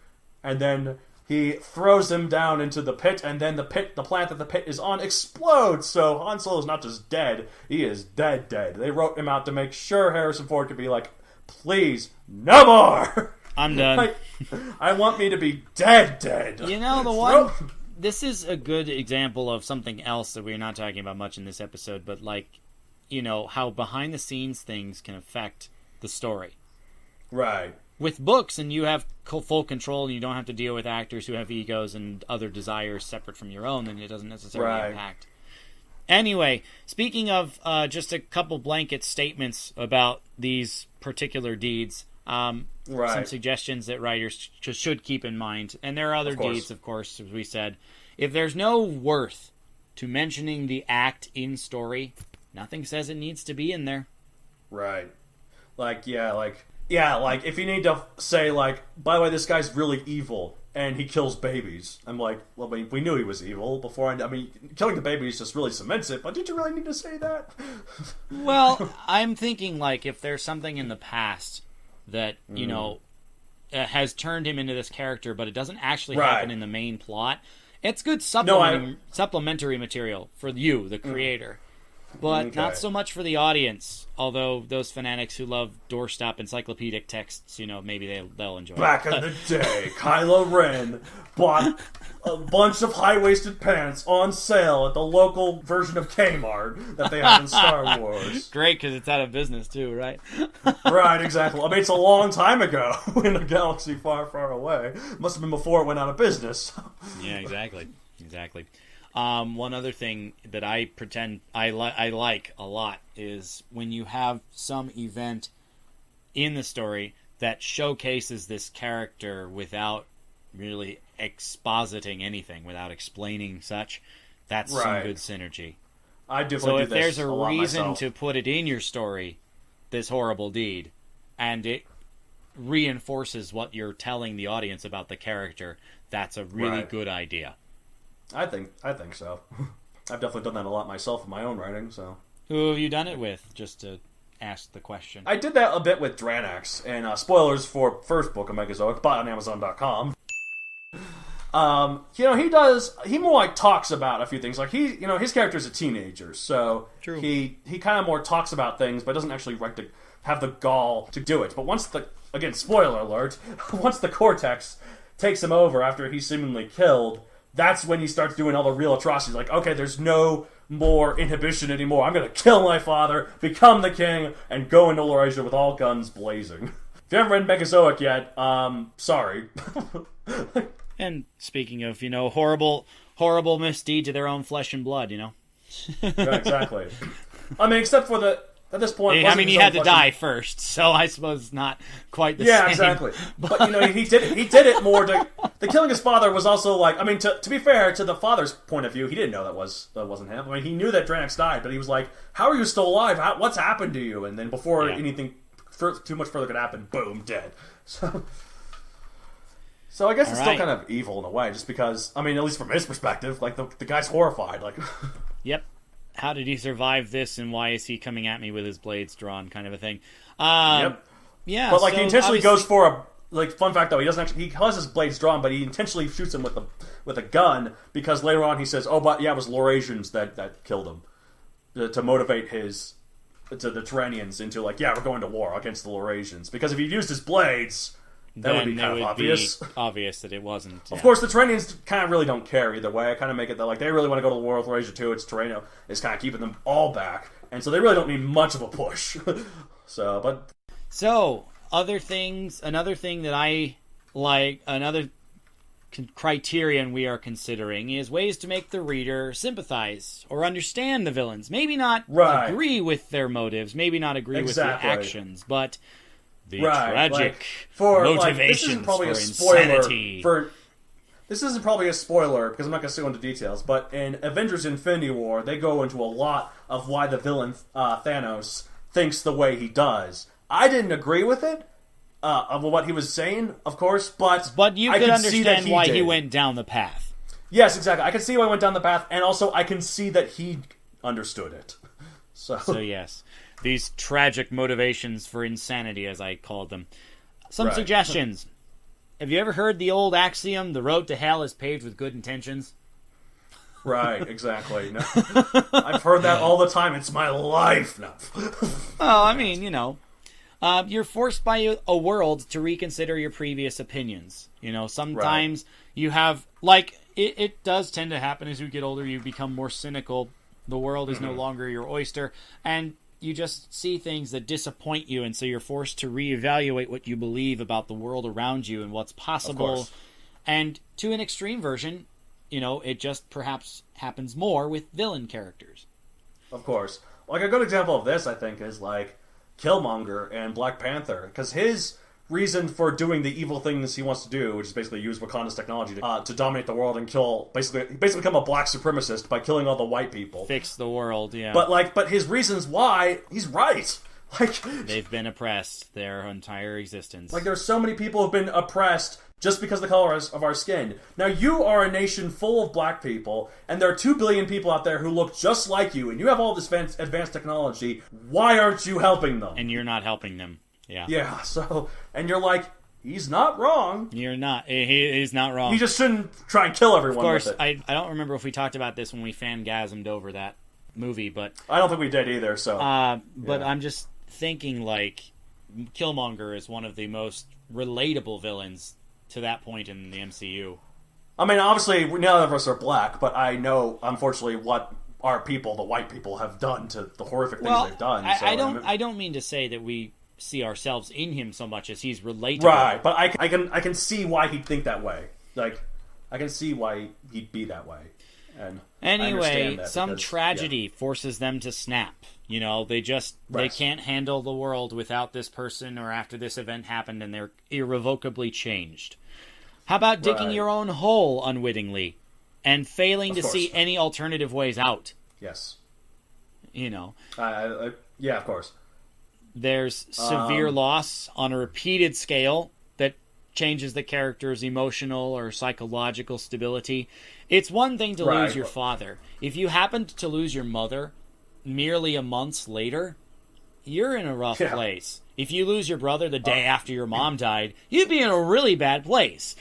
and then he throws him down into the pit, and then the plant that the pit is on, explodes. So Han Solo's not just dead; he is dead. They wrote him out to make sure Harrison Ford could be like, "Please, no more." I'm done. Like, I want me to be dead. You know, this is a good example of something else that we're not talking about much in this episode, but like, you know, how behind the scenes things can affect the story. Right. With books, and you have full control, and you don't have to deal with actors who have egos and other desires separate from your own, then it doesn't necessarily impact. Anyway, speaking of just a couple blanket statements about these particular deeds, some suggestions that writers should keep in mind. And there are other deeds, of course, as we said. If there's no worth to mentioning the act in story, nothing says it needs to be in there. Right. Like, if you need to say, like, by the way, this guy's really evil, and he kills babies. I'm like, well, we knew he was evil before. I mean, killing the babies just really cements it, but did you really need to say that? Well, I'm thinking, like, if there's something in the past that, you know, has turned him into this character, but it doesn't actually happen in the main plot, it's good supplementary material for you, the creator. But not so much for the audience, although those fanatics who love doorstop encyclopedic texts, you know, maybe they'll enjoy it. Back in the day, Kylo Ren bought a bunch of high-waisted pants on sale at the local version of Kmart that they have in Star Wars. Great, because it's out of business too, right? Right, exactly. I mean, it's a long time ago in a galaxy far, far away. Must have been before it went out of business. Yeah, exactly. One other thing that I pretend I like a lot is when you have some event in the story that showcases this character without really expositing anything, without explaining such. That's some good synergy. I definitely so do if this there's a reason myself. to put it in your story, this horrible deed, and it reinforces what you're telling the audience about the character, that's a really good idea. I think so. I've definitely done that a lot myself in my own writing. So, who have you done it with? Just to ask the question. I did that a bit with Dranax, and spoilers for first book of Megazoic, bought on Amazon.com. You know, he more like talks about a few things. Like his character is a teenager, so True. he kind of more talks about things, but doesn't actually have the gall to do it. But once spoiler alert, once the Cortex takes him over after he's seemingly killed, that's when he starts doing all the real atrocities. Like, okay, there's no more inhibition anymore. I'm going to kill my father, become the king, and go into Laurasia with all guns blazing. If you haven't read Megazoic yet, sorry. And speaking of, you know, horrible misdeed to their own flesh and blood, you know? Yeah, exactly. I mean, except for at this point... I mean, he had to die first, so I suppose not quite the same. Yeah, exactly. But, you know, he did it more to... The killing his father was also like... I mean, to be fair, to the father's point of view, he didn't know that wasn't him. I mean, he knew that Dranax died, but he was like, how are you still alive? What's happened to you? And then before anything too much further could happen, boom, dead. So I guess it's still kind of evil in a way, just because... I mean, at least from his perspective, like, the guy's horrified. Like, Yep. How did he survive this, and why is he coming at me with his blades drawn, kind of a thing. Yep. Yeah, but, like, he intentionally goes for a... Like, fun fact, though, he has his blades drawn, but he intentionally shoots him with a gun, because later on he says, oh, but, yeah, it was Laurasians that killed him. To motivate his to the Terranians into like, yeah, we're going to war against the Laurasians. Because if he'd used his blades, that would be kind of obvious. Be obvious that it wasn't. Of course, the Terranians kind of really don't care either way. I kind of make it that like they really want to go to the war with Laurasia too. It's Terrano is kind of keeping them all back, and so they really don't need much of a push. So another thing that I like, another criterion we are considering is ways to make the reader sympathize or understand the villains. Maybe not agree with their motives, maybe not agree with their actions, but the tragic motivations for insanity. This isn't probably a spoiler, because I'm not going to go into details, but in Avengers Infinity War, they go into a lot of why the villain Thanos thinks the way he does. I didn't agree with it, of what he was saying, of course, but you could understand why he went down the path. Yes, exactly. I can see why he went down the path, and also I can see that he understood it. So yes, these tragic motivations for insanity, as I called them. Some suggestions. Have you ever heard the old axiom, the road to hell is paved with good intentions? Right, exactly. No. I've heard that all the time. It's my life. No. Well, I mean, you're forced by a world to reconsider your previous opinions. Sometimes you have, it does tend to happen as you get older, you become more cynical. The world is no longer your oyster, and you just see things that disappoint you, and so you're forced to reevaluate what you believe about the world around you and what's possible. And to an extreme version, it just perhaps happens more with villain characters. Of course. Like, a good example of this, I think, is, Killmonger and Black Panther, because his reason for doing the evil things he wants to do, which is basically use Wakanda's technology to dominate the world and kill, basically become a black supremacist by killing all the white people. Fix the world, yeah. But his reasons why, he's right. They've been oppressed their entire existence. There's so many people who've been oppressed just because of the color of our skin. Now, you are a nation full of black people, and there are 2 billion people out there who look just like you, and you have all this advanced technology. Why aren't you helping them? And you're not helping them. Yeah. Yeah, and you're like, he's not wrong. You're not. He's not wrong. He just shouldn't try and kill everyone. Of course, with it. I don't remember if we talked about this when we fangasmed over that movie, but I don't think we did either, so. But I'm just thinking, Killmonger is one of the most relatable villains to that point in the MCU. I mean, obviously, none of us are black, but I know, unfortunately, what our people, the white people, have done to the horrific things they've done. I don't mean to say that we see ourselves in him so much as he's relatable. Right, but I can see why he'd think that way. I can see why he'd be that way. And anyway, some tragedy forces them to snap. They can't handle the world without this person or after this event happened, and they're irrevocably changed. How about digging your own hole unwittingly and failing to see any alternative ways out? Yes. Yeah, of course. There's severe loss on a repeated scale that changes the character's emotional or psychological stability. It's one thing to lose your father. If you happened to lose your mother merely a month later, you're in a rough place. If you lose your brother the day after your mom died, you'd be in a really bad place,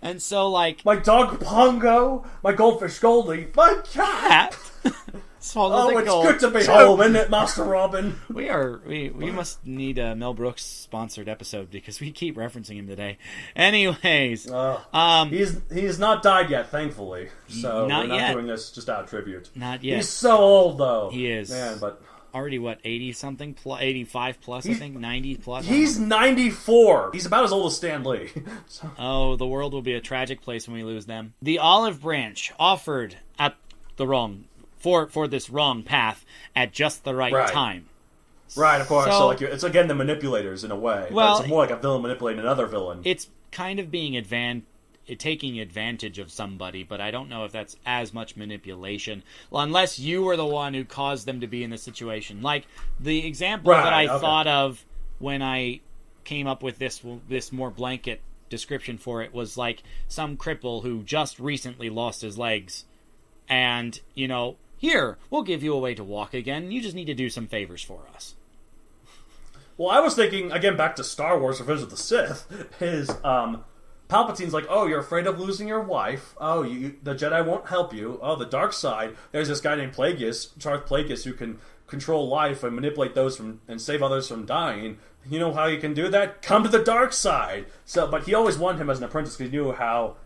And so, my dog Pongo, my goldfish Goldie, my cat! It's good to be home, isn't it, Master Robin? We must need a Mel Brooks sponsored episode because we keep referencing him today. Anyways, he's not died yet, thankfully. So we're not doing this just out of tribute. Not yet. He's so old, though. He is. Man, but already 80-something, 85 plus, I think, 90 plus. He's 94. He's about as old as Stan Lee. Oh, the world will be a tragic place when we lose them. The olive branch offered at the wrong. For this wrong path at just the right time. Right, of course. So it's again the manipulators in a way. Well, but it's more like a villain manipulating another villain. It's kind of being taking advantage of somebody, but I don't know if that's as much manipulation. Well, unless you were the one who caused them to be in this situation. Like the example that I thought of when I came up with this more blanket description for it was like some cripple who just recently lost his legs, and here, we'll give you a way to walk again. You just need to do some favors for us. Well, I was thinking, again, back to Star Wars Revenge of the Sith, is Palpatine's like, oh, you're afraid of losing your wife. Oh, the Jedi won't help you. Oh, the dark side. There's this guy named Plagueis, Charles Plagueis, who can control life and manipulate those and save others from dying. You know how you can do that? Come to the dark side. So, but he always wanted him as an apprentice because he knew how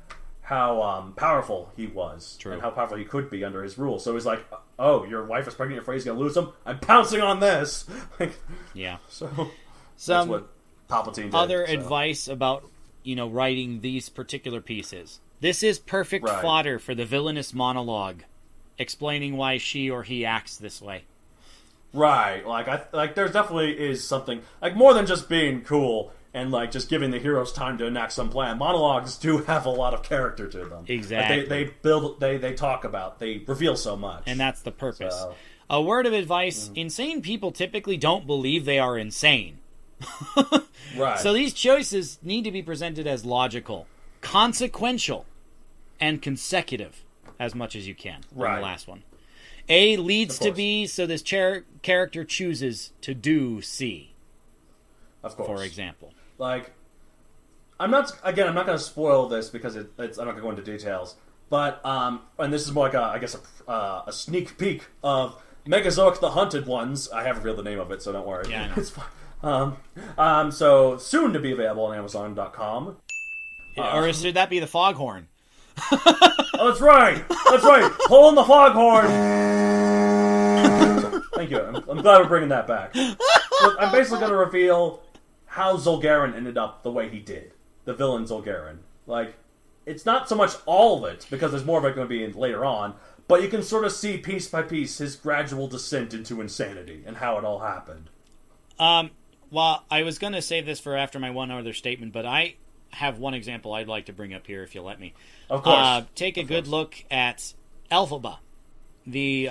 powerful he was. True. And how powerful he could be under his rule. So he's like, oh, your wife is pregnant, you're afraid he's going to lose him? I'm pouncing on this! Yeah. So, Some that's what Palpatine did. other advice about, writing these particular pieces. This is perfect fodder for the villainous monologue, explaining why she or he acts this way. Right. Like there's definitely is something, like, more than just being cool and, like, just giving the heroes time to enact some plan. Monologues do have a lot of character to them. Exactly. Like, they talk about, they reveal so much. And that's the purpose. So, a word of advice, insane people typically don't believe they are insane. Right. So these choices need to be presented as logical, consequential, and consecutive as much as you can. Right. On the last one. A leads to B, so this character chooses to do C. Of course. For example. Like, I'm not going to spoil this because I'm not going to go into details, but, and this is more like a sneak peek of Megazoic the Hunted Ones. I haven't revealed the name of it, so don't worry. Yeah, I know. It's fine. So, soon to be available on Amazon.com. Or should that be the foghorn? Oh, that's right! That's right! Pull in the foghorn! Thank you. I'm glad we're bringing that back. Look, I'm basically going to reveal how Zul'Garen ended up the way he did. The villain Zul'Garen. Like, it's not so much all of it, because there's more of it going to be in later on, but you can sort of see piece by piece his gradual descent into insanity and how it all happened. Well, I was going to save this for after my one other statement, but I have one example I'd like to bring up here if you'll let me. Of course. Take a good look at Elphaba, the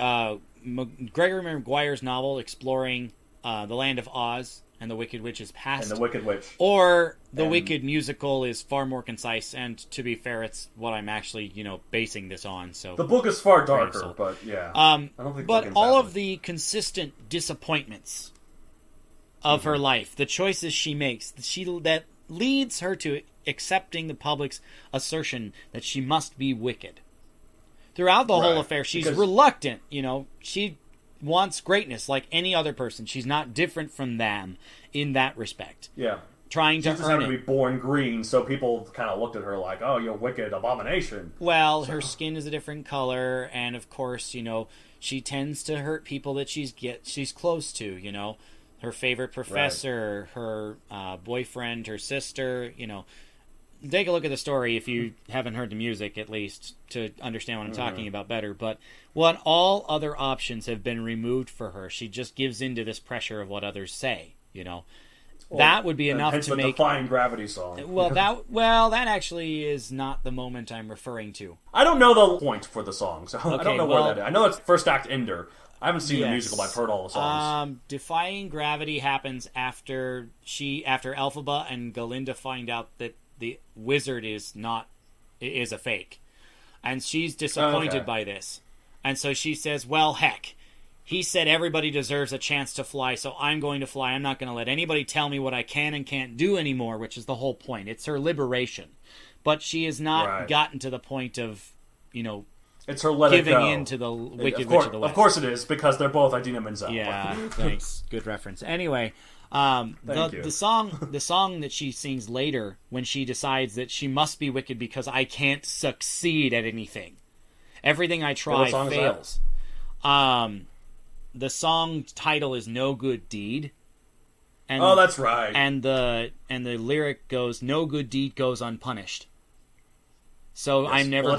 Gregory Maguire's novel exploring the land of Oz and the Wicked Witch's past. And the Wicked Witch. Or the Wicked musical is far more concise, and to be fair, it's what I'm actually, basing this on. So the book is far darker, but yeah. I don't think but all of the consistent disappointments of her life, the choices she makes, that leads her to accepting the public's assertion that she must be wicked. Throughout the whole affair, she's reluctant, she wants greatness like any other person. She's not different from them in that respect. Yeah. Trying to earn it. She just happened to be born green, so people kind of looked at her like, oh, you're a wicked abomination. Well, her skin is a different color, and of course, she tends to hurt people that she's close to, her favorite professor, her boyfriend, her sister, Take a look at the story if you haven't heard the music, at least, to understand what I'm talking about better. But what all other options have been removed for her, she just gives into this pressure of what others say, that would be enough to make... Defying Gravity song. Well, that actually is not the moment I'm referring to. I don't know the point for the song, so I don't know where that is. I know it's first act ender. I haven't seen the musical, but I've heard all the songs. Defying Gravity happens after Elphaba and Galinda find out that the wizard is a fake. And she's disappointed by this. And so she says, well, heck, he said everybody deserves a chance to fly, so I'm going to fly. I'm not going to let anybody tell me what I can and can't do anymore, which is the whole point. It's her liberation. But she has not gotten to the point of, it's her let giving it go. In to the Wicked Witch of the West. Of course it is, because they're both Idina Menzel. Yeah, thanks. Good reference. Anyway, the song that she sings later when she decides that she must be wicked because I can't succeed at anything. Everything I try fails. The song title is No Good Deed. And, that's right. And the lyric goes, no good deed goes unpunished. So I'm never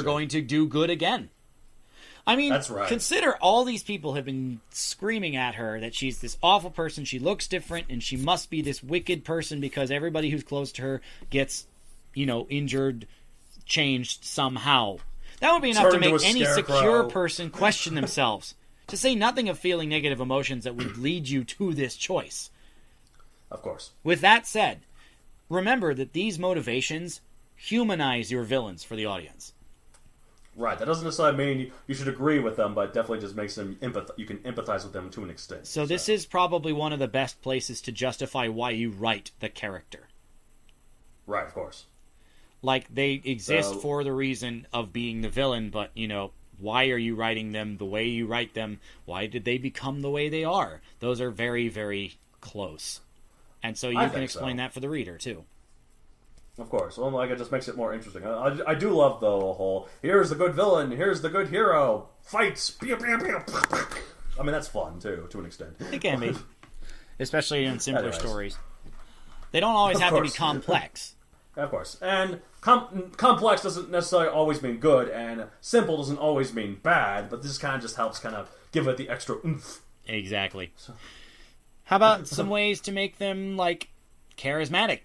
going to do good again. I mean, that's right. Consider all these people have been screaming at her that she's this awful person, she looks different, and she must be this wicked person because everybody who's close to her gets, injured, changed somehow. That would be enough to make any secure person question themselves. To say nothing of feeling negative emotions that would lead you to this choice. Of course. With that said, remember that these motivations humanize your villains for the audience. Right. That doesn't necessarily mean you should agree with them, but definitely just makes them you can empathize with them to an extent. So this is probably one of the best places to justify why you write the character. Right, of course. Like, they exist for the reason of being the villain, but, Why are you writing them the way you write them? Why did they become the way they are? Those are very, very close. And so you can explain that for the reader, too. Of course. Well, like, it just makes it more interesting. I do love the whole, here's the good villain, here's the good hero, fights, pew, pew, pew. I mean, that's fun, too, to an extent. It can be. Especially in simpler stories. They don't always have to be complex. Of course. And complex doesn't necessarily always mean good, and simple doesn't always mean bad, but this kind of just helps kind of give it the extra oomph. Exactly. How about some ways to make them, like, charismatic?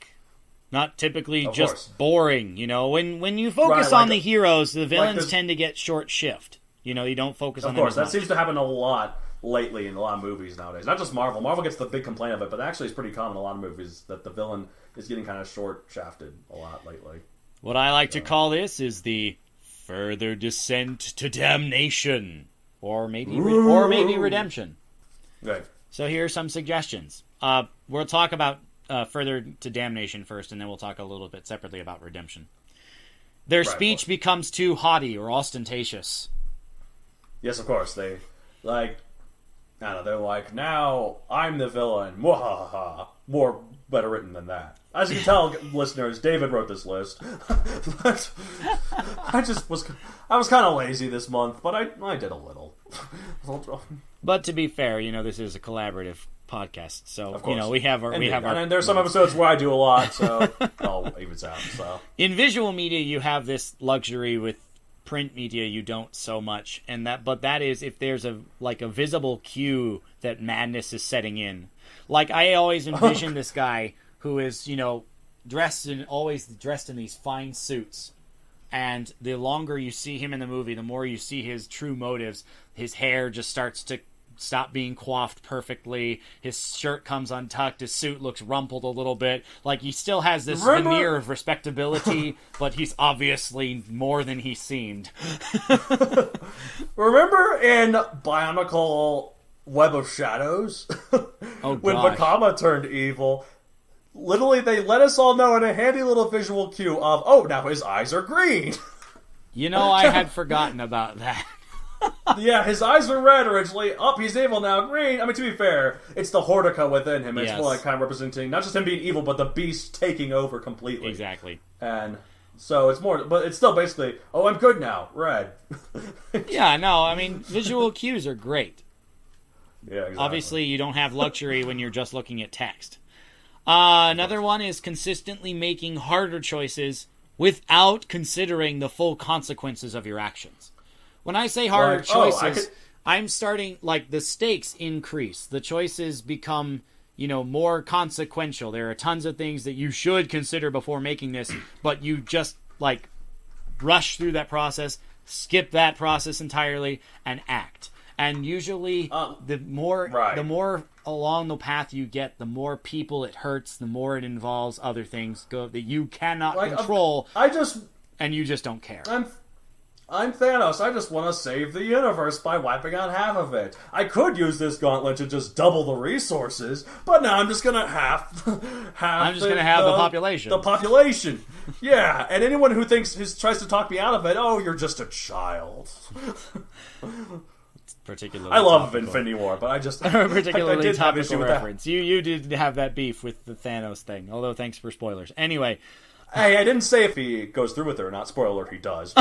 Not typically just boring, you know? When you focus on the heroes, the villains tend to get short shift. You know, you don't focus on them as much. Of course, that seems to happen a lot lately in a lot of movies nowadays. Not just Marvel. Marvel gets the big complaint of it, but actually it's pretty common in a lot of movies that the villain is getting kind of short-shafted a lot lately. What I like to call this is the further descent to damnation. Or maybe redemption. Right. So here are some suggestions. We'll talk about further to damnation first, and then we'll talk a little bit separately about redemption. Their speech becomes too haughty or ostentatious. Yes, of course. They, like, I don't know, they're like, now I'm the villain. Mwahaha. More better written than that. As you can tell, listeners, David wrote this list. I was kind of lazy this month, but I did a little. But to be fair, you know, this is a collaborative podcast, so you know we have our and there's some episodes where I do a lot, so it all evens out. So in visual media, you have this luxury. With print media, you don't so much, but that is if there's a visible cue that madness is setting in. Like I always envision this guy who is, you know, always dressed in these fine suits. And the longer you see him in the movie, the more you see his true motives. His hair just starts to stop being coiffed perfectly. His shirt comes untucked. His suit looks rumpled a little bit. Like, he still has this veneer of respectability, but he's obviously more than he seemed. Remember in Bionicle Web of Shadows? When Vakama turned evil? Literally, they let us all know in a handy little visual cue of, oh, now his eyes are green. You know, I had forgotten about that. Yeah, his eyes were red originally. Oh, he's evil now, green. I mean, to be fair, it's the Hortica within him. It's more like kind of representing not just him being evil, but the beast taking over completely. Exactly. And so it's more, but it's still basically, oh, I'm good now, red. Yeah, no, I mean, visual cues are great. Yeah, exactly. Obviously, you don't have luxury when you're just looking at text. Another one is consistently making harder choices without considering the full consequences of your actions. When I say harder choices, I'm starting, like, the stakes increase. The choices become, you know, more consequential. There are tons of things that you should consider before making this, but you just, like, rush through that process, skip that process entirely, and act. And usually, the more along the path you get, the more people it hurts, the more it involves other things that you cannot control. And you just don't care. I'm Thanos. I just want to save the universe by wiping out half of it. I could use this gauntlet to just double the resources, but now I'm just gonna have the population. The population. Yeah, and anyone who tries to talk me out of it, oh, you're just a child. Particularly I love Infinity War, but I just particularly topical reference. You did have that beef with the Thanos thing, although thanks for spoilers. Anyway, hey, I didn't say if he goes through with it or not. Spoiler alert, he does.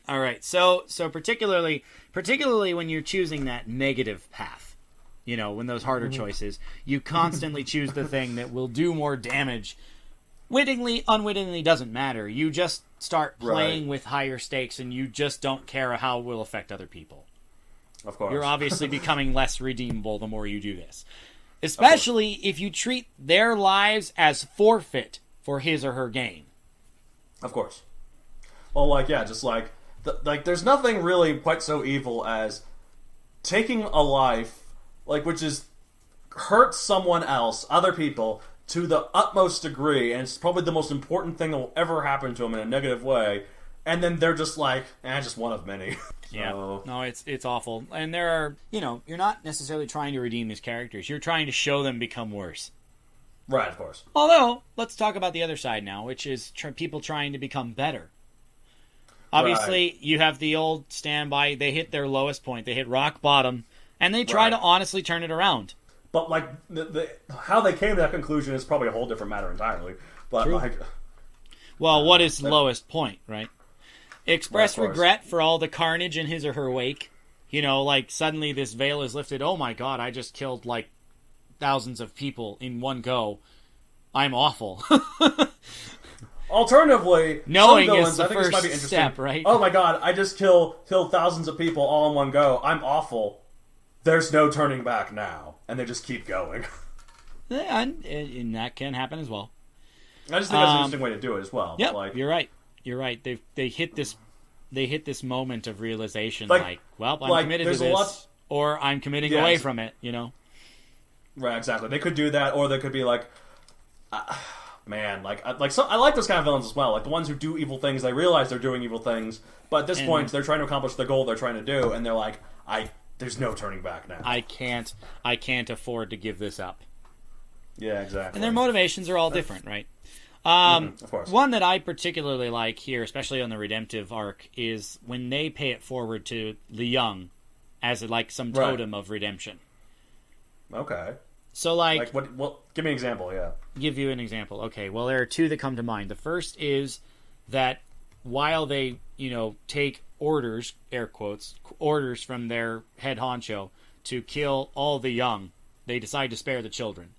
All right, so particularly when you're choosing that negative path, you know, when those harder choices, you constantly choose the thing that will do more damage. Wittingly, unwittingly, doesn't matter. You just start playing with higher stakes, and you just don't care how it will affect other people. Of course. You're obviously becoming less redeemable the more you do this. Especially if you treat their lives as forfeit for his or her gain. Of course. Well, there's nothing really quite so evil as taking a life, which is hurt someone else, other people, to the utmost degree, and it's probably the most important thing that will ever happen to them in a negative way, and then they're just like, just one of many. Yeah. No, it's awful. And there are, you know, you're not necessarily trying to redeem these characters. You're trying to show them become worse. Right, of course. Although, let's talk about the other side now, which is people trying to become better. Obviously, you have the old standby. They hit their lowest point. They hit rock bottom, and they try to honestly turn it around. But, like, how they came to that conclusion is probably a whole different matter entirely. But, True. like... Well, what is the lowest point, right? Express regret for all the carnage in his or her wake. You know, like, suddenly this veil is lifted. Oh my god, I just killed, like, thousands of people in one go. I'm awful. Alternatively, knowing some villains, is the I think this might be first interesting. step, right? Oh my god, I just killed thousands of people all in one go. I'm awful. There's no turning back now. And they just keep going. Yeah, and that can happen as well. I just think that's an interesting way to do it as well. Yeah, like, you're right. You're right. They hit this moment of realization, like well, I'm committed to this, or I'm committing away from it. You know. Right. Exactly. They could do that, or they could be like, man, I like those kind of villains as well. Like the ones who do evil things, they realize they're doing evil things, but at this point, they're trying to accomplish the goal they're trying to do, and they're like, there's no turning back now. I can't afford to give this up. Yeah, exactly. And their motivations are all different, right? Of course. One that I particularly like here, especially on the redemptive arc, is when they pay it forward to the young as some totem of redemption. Okay. So like what? Well, give me an example. Yeah. Give you an example. Okay. Well, there are two that come to mind. The first is that while they, take orders, air quotes, orders from their head honcho to kill all the young, they decide to spare the children.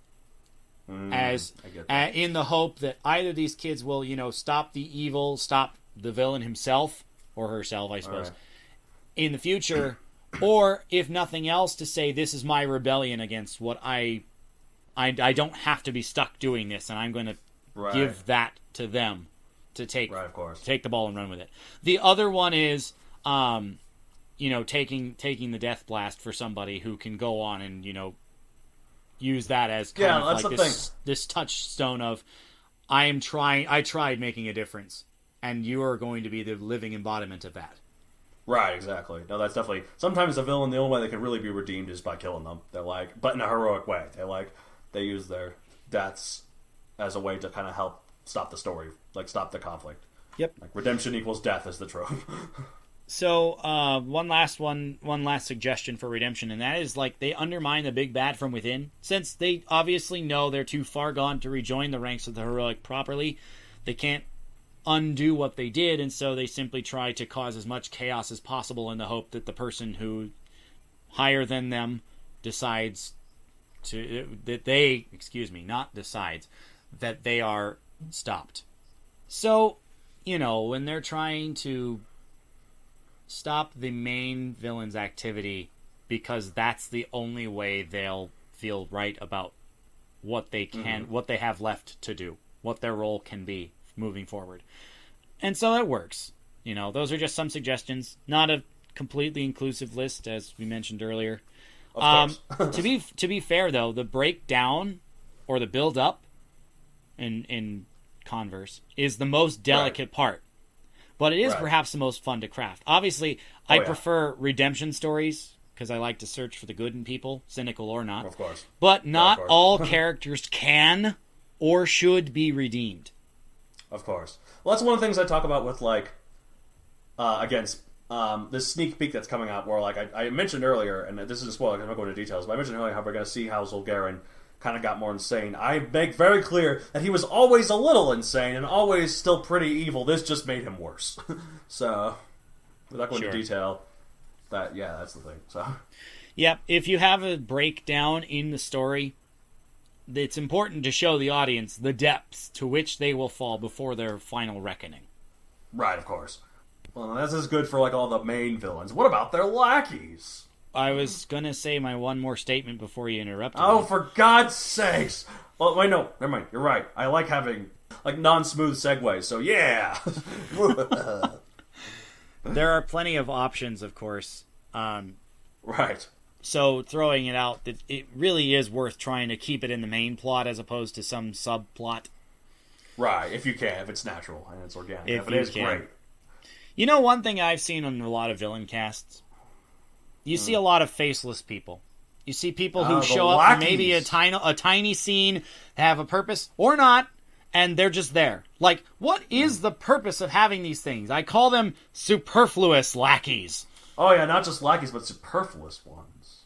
In the hope that either these kids will, stop the evil, stop the villain himself or herself, I suppose, in the future, or if nothing else, to say this is my rebellion against what I don't have to be stuck doing this, and I'm going to give that to them to take the ball and run with it. The other one is, taking the death blast for somebody who can go on and use that as kind of like this touchstone of I tried making a difference, and you are going to be the living embodiment of that. Right, exactly. No, that's definitely... Sometimes a villain, the only way they can really be redeemed is by killing them. They're like... But in a heroic way. They use their deaths as a way to kind of help stop the story. Like, stop the conflict. Yep. Like, redemption equals death is the trope. So, one last suggestion for redemption, and that is, they undermine the big bad from within. Since they obviously know they're too far gone to rejoin the ranks of the heroic properly, they can't undo what they did, and so they simply try to cause as much chaos as possible in the hope that the person who higher than them decides that they are stopped. So, when they're trying to stop the main villain's activity because that's the only way they'll feel right about what they what they have left to do, what their role can be moving forward. And so it works. Those are just some suggestions, not a completely inclusive list, as we mentioned earlier. Of course. to be fair, though, the breakdown or the build up in Converse is the most delicate part. But it is perhaps the most fun to craft. Obviously, I prefer redemption stories because I like to search for the good in people, cynical or not. Of course. But not all characters can or should be redeemed. Of course. Well, that's one of the things I talk about with, this sneak peek that's coming out where, I mentioned earlier, and this is a spoiler because I'm not going into details, but I mentioned earlier how we're going to see how Zul'Garen kind of got more insane. I make very clear that he was always a little insane and always still pretty evil. This just made him worse. So, without going into detail, that's the thing. So, yeah, if you have a breakdown in the story, it's important to show the audience the depths to which they will fall before their final reckoning. Right, of course. Well, that's as good for all the main villains. What about their lackeys? I was gonna say my one more statement before you interrupted Oh, me. for God's sakes! Well, wait, no, never mind. You're right. I like having non-smooth segues. So yeah. There are plenty of options, of course. Right. So throwing it out, that it really is worth trying to keep it in the main plot as opposed to some subplot. Right, if you can, if it's natural and it's organic. If it you is can. Great. One thing I've seen on a lot of villain casts, you see a lot of faceless people. You see people who the show up for maybe a lackeys. tiny scene, have a purpose, or not, and they're just there. Like, what is the purpose of having these things? I call them superfluous lackeys. Oh yeah, not just lackeys, but superfluous ones.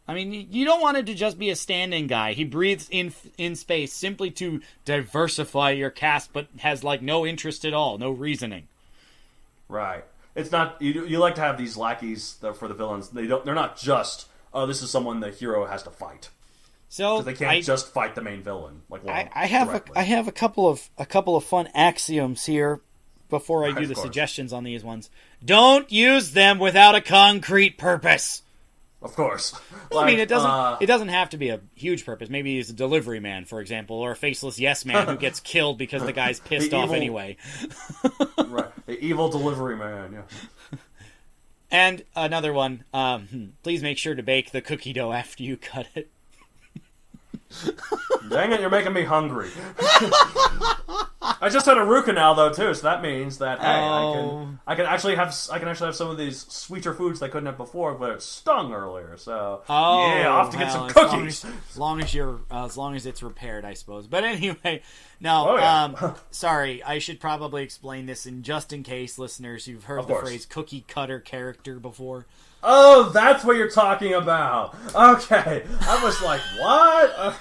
I mean, you don't want it to just be a stand-in guy. He breathes in space simply to diversify your cast, but has, like, no interest at all, no reasoning. Right. It's not... You like to have these lackeys for the villains. They're not just... Oh, this is someone the hero has to fight. So Because they can't just fight the main villain. Like I have a couple of fun axioms here before I do the suggestions on these ones. Don't use them without a concrete purpose. Of course. Well, I mean, it doesn't have to be a huge purpose. Maybe he's a delivery man, for example, or a faceless yes man who gets killed because the guy's pissed off anyway. Right. The evil delivery man, yeah. And another one, please make sure to bake the cookie dough after you cut it. Dang it, you're making me hungry. I just had a root canal though too, so that means that I can actually have some of these sweeter foods that I couldn't have before, but it stung earlier. So yeah, I'll have to get some cookies. As long as it's repaired, I suppose. But anyway, no. Sorry, I should probably explain this just in case listeners you've heard the phrase cookie cutter character before. Oh, that's what you're talking about. Okay. I was like, what?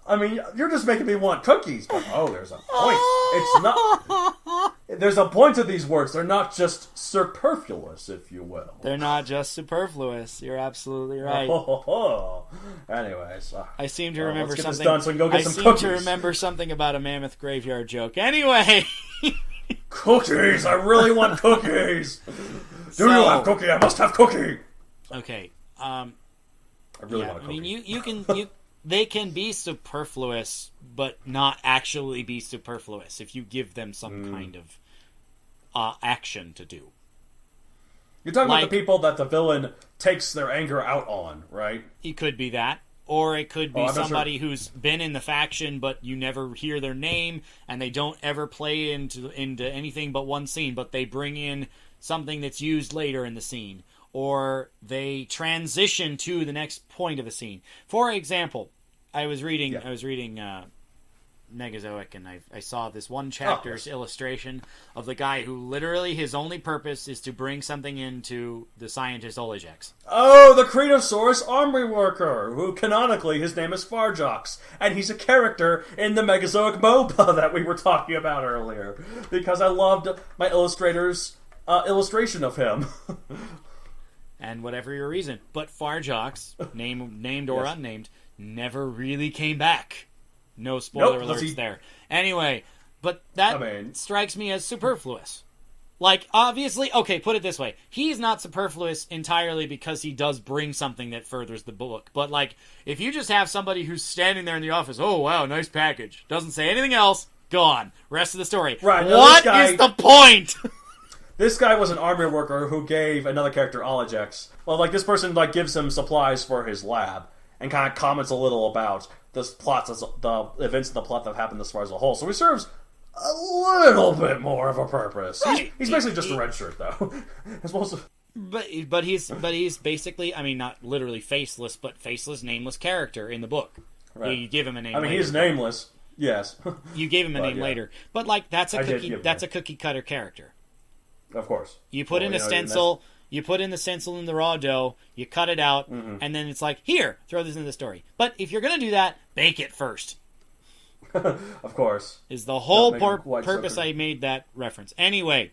I mean, you're just making me want cookies. But, there's a point. It's not... There's a point to these words. They're not just superfluous, if you will. They're not just superfluous. You're absolutely right. Anyways. I seem to remember let's get something... this done so we can go get some cookies. I seem to remember something about a mammoth graveyard joke. Anyway... Cookies! I really want cookies! Do you have cookie? I must have cookie! Okay. I really want a cookie. I mean, they can be superfluous, but not actually be superfluous if you give them some kind of action to do. You're talking about the people that the villain takes their anger out on, right? It could be that. Or it could be somebody who's been in the faction, but you never hear their name, and they don't ever play into anything but one scene, but they bring in something that's used later in the scene. Or they transition to the next point of a scene. For example, I was reading Megazoic, and I saw this one chapter's illustration of the guy who literally his only purpose is to bring something into the scientist Olajex. Oh, the Cretosaurus armory worker, who canonically his name is Farjox, and he's a character in the Megazoic MOBA that we were talking about earlier, because I loved my illustrator's illustration of him. And whatever your reason, but Farjox, named or unnamed, never really came back. No spoiler alerts there. Anyway, but that strikes me as superfluous. Like, obviously, okay, put it this way. He's not superfluous entirely because he does bring something that furthers the book. But, like, if you just have somebody who's standing there in the office, oh, wow, nice package, doesn't say anything else, gone. Rest of the story. Right, what is the point? This guy was an armory worker who gave another character Olajex. Well, like, this person, like, gives him supplies for his lab and kind of comments a little about the events in the plot that happened as far as a whole. So he serves a little bit more of a purpose. Right. He's basically just a red shirt, though. But he's basically, I mean, not literally faceless, but faceless, nameless character in the book. Right. You give him a name. I mean, he's nameless. Yes. You gave him a name later, but like that's a cookie cutter character. Of course. You put in a stencil. You put in the stencil in the raw dough, you cut it out, and then it's like, here, throw this in the story. But if you're going to do that, bake it first. Of course. Is the whole purpose I made that reference. Anyway,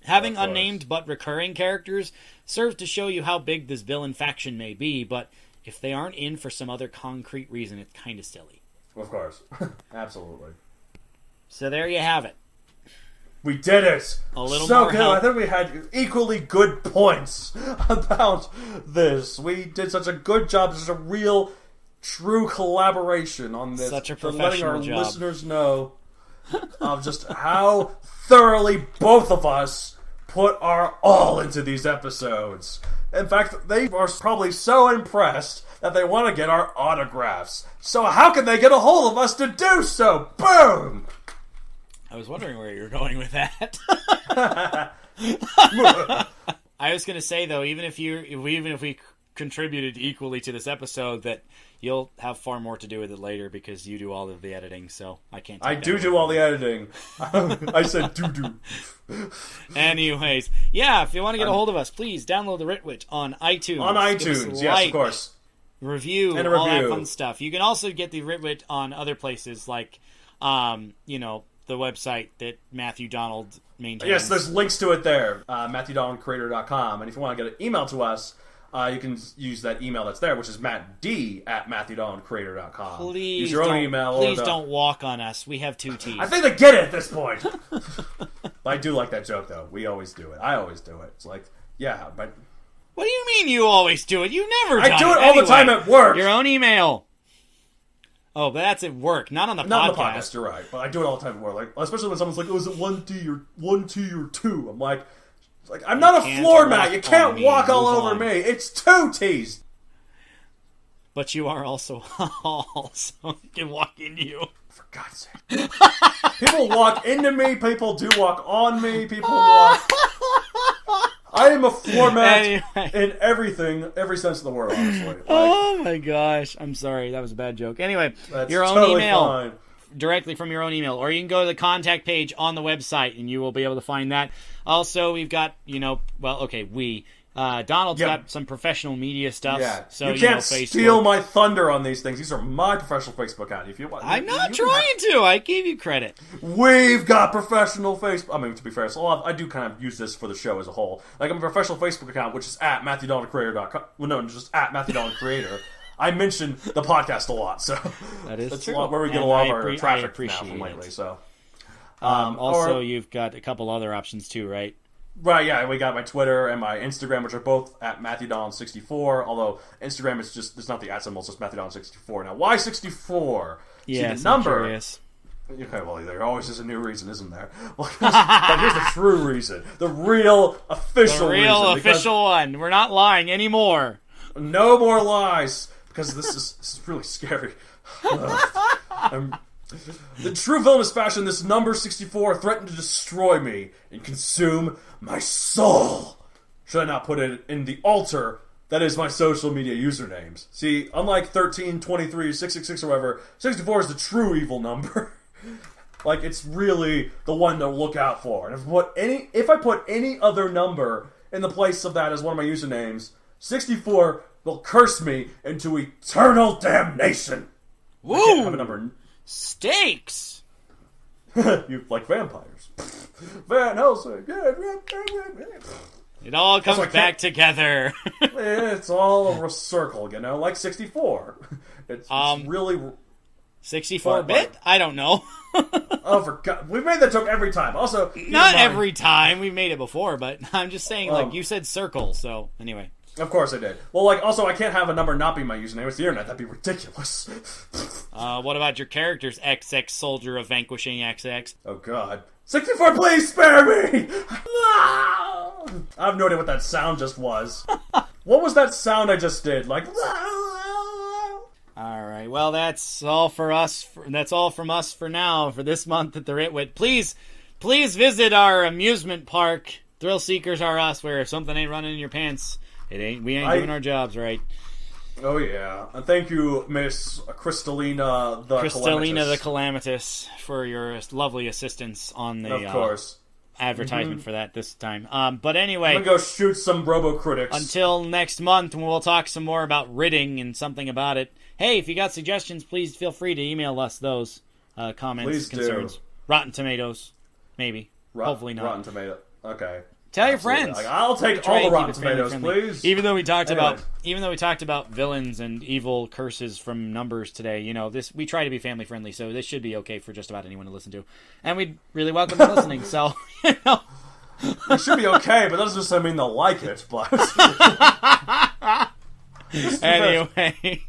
having unnamed but recurring characters serves to show you how big this villain faction may be, but if they aren't in for some other concrete reason, it's kind of silly. Of course. Absolutely. So there you have it. We did it! A little so more good. help. I think we had equally good points about this. We did such a good job. Such a real, true collaboration on this. Such a letting our job. Listeners know of just how thoroughly both of us put our all into these episodes. In fact, they are probably so impressed that they want to get our autographs. So how can they get a hold of us to do so? Boom! I was wondering where you were going with that. I was going to say though, even if we contributed equally to this episode that you'll have far more to do with it later because you do all of the editing, so I can't take I that do away. do all the editing. I said do. Anyways, yeah, if you want to get a hold of us, please download the Writ on iTunes. On iTunes, yes, of course. Review, And a all that review. fun stuff. You can also get the Writ on other places like, the website that Matthew Donald maintains. Yes, there's links to it there. MatthewDonaldCreator.com. And if you want to get an email to us, you can use that email that's there, which is mattd@MatthewDonaldCreator.com. Please use your own email. Please don't walk on us. We have 2 teeth. I think they get it at this point. I do like that joke, though. We always do it. I always do it. It's like, yeah, but... What do you mean you always do it? You never I done do it all anyway. the time at work. Your own email. Oh, but that's at work, not on the Not podcast. on the podcast, you're right. But I do it all the time at work. Like, especially when someone's like, oh, is it 1T or 2? I'm like, I'm not a can't floor walk mat. You on can't me. walk all Move over on. me. It's 2 T's. But you are also so I can walk into you. For God's sake. People walk into me. People do walk on me. People walk... I am a floor mat in every sense of the word, honestly. Like, Oh my gosh. I'm sorry. That was a bad joke. Anyway, that's your own totally email. fine. Directly from your own email. Or you can go to the contact page on the website and you will be able to find that. Also, we've got, Donald's Yep. got some professional media stuff. Yeah, So, you can't Facebook. steal my thunder on these things. These are my professional Facebook account. If you want, I'm not you trying to. I gave you credit. We've got professional Facebook. I mean, to be fair, so I do kind of use this for the show as a whole. Like, I'm a professional Facebook account, which is at MatthewDonaldCreator.com. Well, no, just at MatthewDonaldCreator. I mention the podcast a lot, so That is that's true. a lot where we get And a lot I of our appre- I traffic now appreciate from lately. it. So, Also, or- you've got a couple other options too, right? right, yeah, we got my Twitter and my Instagram, which are both at MatthewDonald64. Although Instagram is just it's not the at symbol, it's just MatthewDonald64. Now, why 64? Yeah, See, the number. I'm curious. Okay, well, there always is a new reason, isn't there? Well, but here's the true reason. The real, official The reason. real because official one. We're not lying anymore. No more lies. Because this is really scary. The true villainous fashion, this number 64 threatened to destroy me and consume my soul. Should I not put it in the altar that is my social media usernames? See, unlike 13, 23, 666 or whatever, 64 is the true evil number. Like, it's really the one to look out for. And if I put any other number in the place of that as one of my usernames, 64 will curse me into eternal damnation. Woo! I can't have a number. Stakes! You like vampires. Van Helsing. It all comes I can't- back together. It's all a circle, like 64. It's really... 64-bit? I don't know. Oh, for God. We've made that joke every time. Also, keep in Not mind- every time. We've made it before, but I'm just saying, you said circle, so anyway. Of course I did. Well, also, I can't have a number not be my username. It's the internet. That'd be ridiculous. What about your characters? XX Soldier of Vanquishing XX. Oh, God. 64, please spare me! I have no idea what that sound just was. What was that sound I just did? Like... Alright, well, that's all for us. That's all from us for now, for this month at the Ritwit. Please visit our amusement park. Thrill Seekers Are Us, where if something ain't running in your pants, we ain't doing our jobs right. Oh, yeah. And thank you, Miss Crystalina the Calamitous, for your lovely assistance on the Of course. advertisement for that this time. But anyway, I'm gonna go shoot some robo-critics. until next month when we'll talk some more about writing and something about it. Hey, if you got suggestions, please feel free to email us those comments, Please do. concerns. Rotten Tomatoes, maybe. Hopefully not. Rotten Tomato. Okay. Tell your Absolutely. friends. Like, I'll take Try all the and Rotten keep it family Tomatoes, friendly. please. Even though we talked Anyway. about villains and evil curses from numbers today, this we try to be family friendly, so this should be okay for just about anyone to listen to, and we'd really welcome them listening. So It should be okay, but that doesn't necessarily mean they'll like it. But anyway,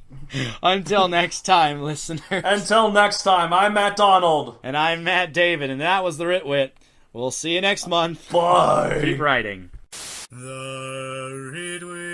until next time, listeners. until next time, I'm Matt Donald. And I'm Matt David, and that was the Ritwit. We'll see you next month. Bye. Keep writing. The Ritwit.